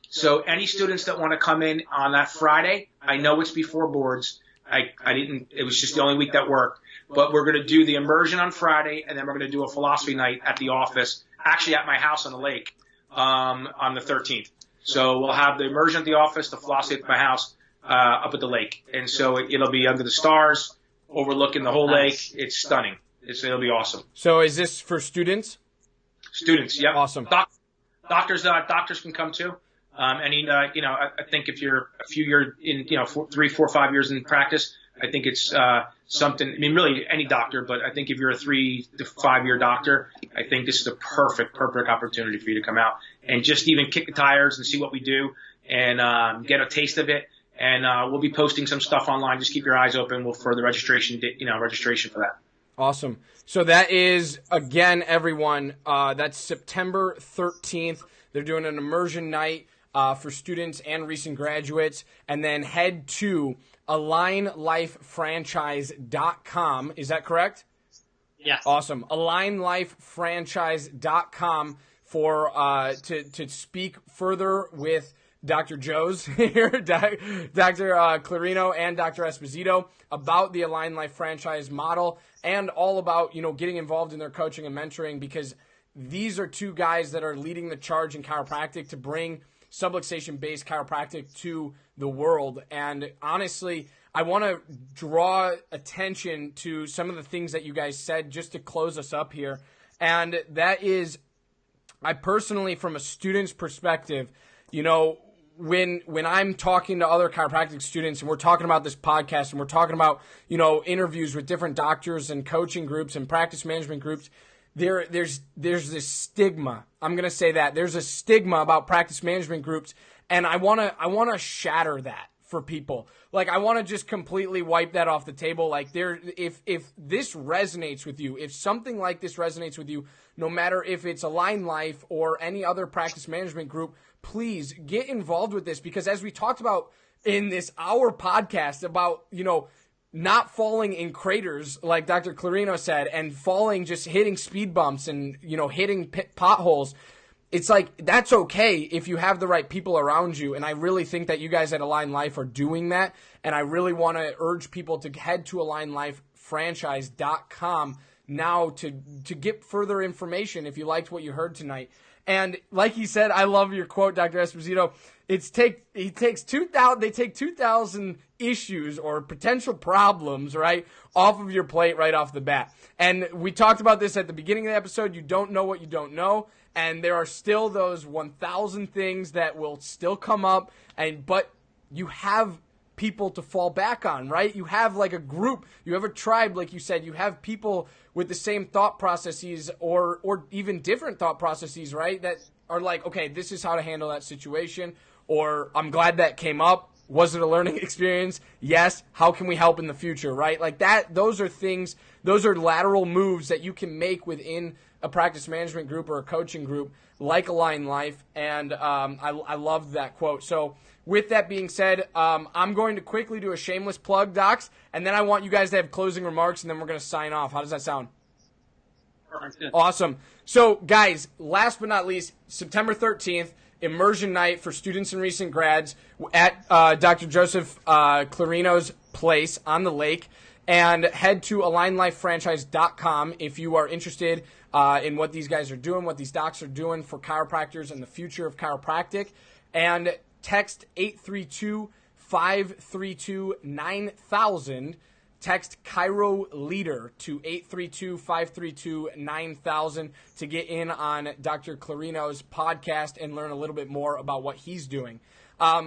So any students that want to come in on that Friday, I know it's before boards. It was just the only week that worked. But we're going to do the immersion on Friday, and then we're going to do a philosophy night at the office, actually at my house on the lake, on the 13th. So we'll have the immersion at the office, the philosophy at my house. up at the lake. And so it'll be under the stars, overlooking the whole Nice. lake. It's stunning. It'll be awesome. So is this for students? Students, yep. Awesome. Doctors can come too. I think if you're a few years in, 3, 4, 5 years in practice, I think it's something. I mean, really any doctor, but I think if you're a 3 to 5 year doctor, I think this is a perfect opportunity for you to come out and just even kick the tires and see what we do and get a taste of it. And we'll be posting some stuff online. Just keep your eyes open for the registration for that. Awesome. So that is, again, everyone, that's September 13th. They're doing an immersion night for students and recent graduates. And then head to AlignLifeFranchise.com. Is that correct? Yes. Awesome. AlignLifeFranchise.com to speak further with Dr. Joes here, Dr. Clarino and Dr. Esposito about the Align Life franchise model and all about, getting involved in their coaching and mentoring, because these are two guys that are leading the charge in chiropractic to bring subluxation-based chiropractic to the world. And honestly, I want to draw attention to some of the things that you guys said just to close us up here. And that is, I personally, from a student's perspective, when I'm talking to other chiropractic students and we're talking about this podcast and we're talking about, interviews with different doctors and coaching groups and practice management groups, there's this stigma. I'm going to say that. There's a stigma about practice management groups, and I want to shatter that for people. Like, I want to just completely wipe that off the table. Like, if this resonates with you, if something like this resonates with you, no matter if it's Align Life or any other practice management group, please get involved with this, because as we talked about in this hour podcast about, not falling in craters, like Dr. Clarino said, and just hitting speed bumps and, hitting potholes. It's like, that's okay if you have the right people around you. And I really think that you guys at Align Life are doing that. And I really want to urge people to head to AlignLifeFranchise.com now to get further information if you liked what you heard tonight. And like he said, I love your quote, Dr. Esposito. They take 2,000 issues or potential problems, right, off of your plate right off the bat. And we talked about this at the beginning of the episode. You don't know what you don't know. And there are still those 1,000 things that will still come up. But you have people to fall back on, right? You have like a group. You have a tribe, like you said. You have people with the same thought processes or even different thought processes, right, that are like, okay, this is how to handle that situation. Or I'm glad that came up. Was it a learning experience? Yes. How can we help in the future, right? Like that, those are things, those are lateral moves that you can make within a practice management group or a coaching group like Align Life. And I love that quote. So with that being said, I'm going to quickly do a shameless plug, Docs, and then I want you guys to have closing remarks, and then we're going to sign off. How does that sound? Perfect. Awesome. So, guys, last but not least, September 13th, immersion night for students and recent grads at Dr. Joseph Clarino's place on the lake. And head to AlignLifeFranchise.com if you are interested in what these guys are doing, what these docs are doing for chiropractors and the future of chiropractic. And text 832-532-9000. Text Chiro Leader to 832-532-9000 to get in on Dr. Clarino's podcast and learn a little bit more about what he's doing.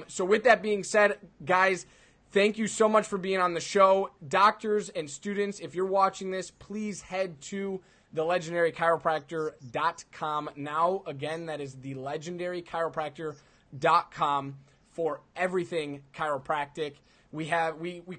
So with that being said, guys, thank you so much for being on the show. Doctors and students, if you're watching this, please head to thelegendarychiropractor.com now. Again, that is thelegendarychiropractor.com for everything chiropractic. We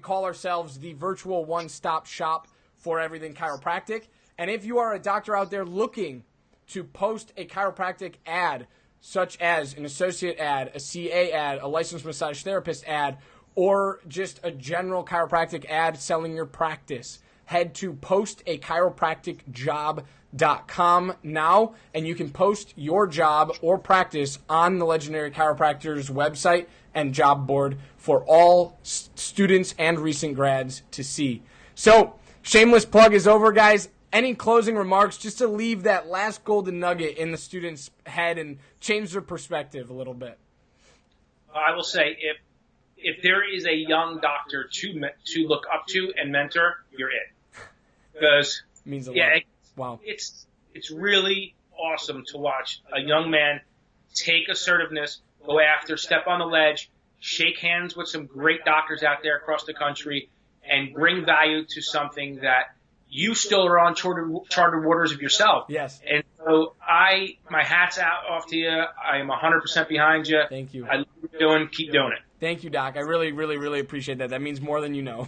call ourselves the virtual one-stop shop for everything chiropractic. And if you are a doctor out there looking to post a chiropractic ad, such as an associate ad, a CA ad, a licensed massage therapist ad, or just a general chiropractic ad selling your practice, head to postachiropracticjob.com now, and you can post your job or practice on the Legendary Chiropractor's website and job board for all students and recent grads to see. So, shameless plug is over, guys. Any closing remarks just to leave that last golden nugget in the student's head and change their perspective a little bit? I will say, if there is a young doctor to look up to and mentor, you're it. Because means a lot. Wow. It's really awesome to watch a young man take assertiveness, go after, step on the ledge, shake hands with some great doctors out there across the country, and bring value to something that you still are on chartered waters of yourself. Yes. And so my hat's off to you. I am 100% behind you. Thank you. I love what you're doing. Keep doing it. Thank you, Doc. I really, really, really appreciate that. That means more than you know.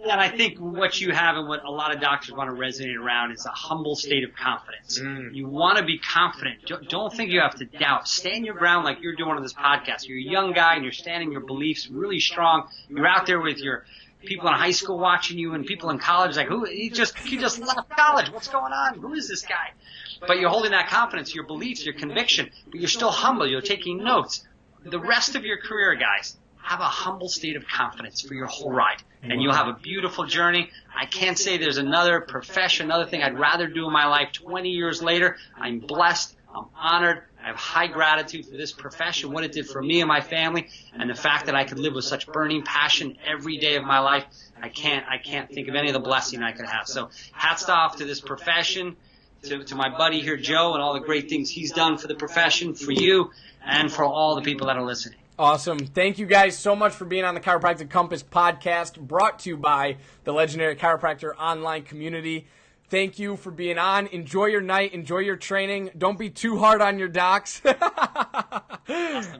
And I think what you have and what a lot of doctors want to resonate around is a humble state of confidence. You want to be confident. Don't think you have to doubt. Stand your ground like you're doing on this podcast. You're a young guy and you're standing your beliefs really strong. You're out there with your people in high school watching you and people in college like, who? He just left college. What's going on? Who is this guy? But you're holding that confidence, your beliefs, your conviction, but you're still humble. You're taking notes. The rest of your career, guys, have a humble state of confidence for your whole ride, and you'll have a beautiful journey. I can't say there's another profession, another thing I'd rather do in my life 20 years later. I'm blessed. I'm honored. I have high gratitude for this profession, what it did for me and my family, and the fact that I could live with such burning passion every day of my life. I can't think of any of the blessing I could have. So hats off to this profession, to my buddy here, Joe, and all the great things he's done for the profession, for you, and for all the people that are listening. Awesome. Thank you guys so much for being on the Chiropractic Compass podcast, brought to you by the legendary Chiropractor online community. Thank you for being on. Enjoy your night. Enjoy your training. Don't be too hard on your docs.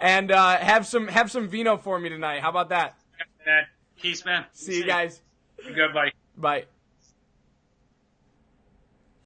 And have some vino for me tonight. How about that? Peace, man. See you guys. You're good, buddy. Bye.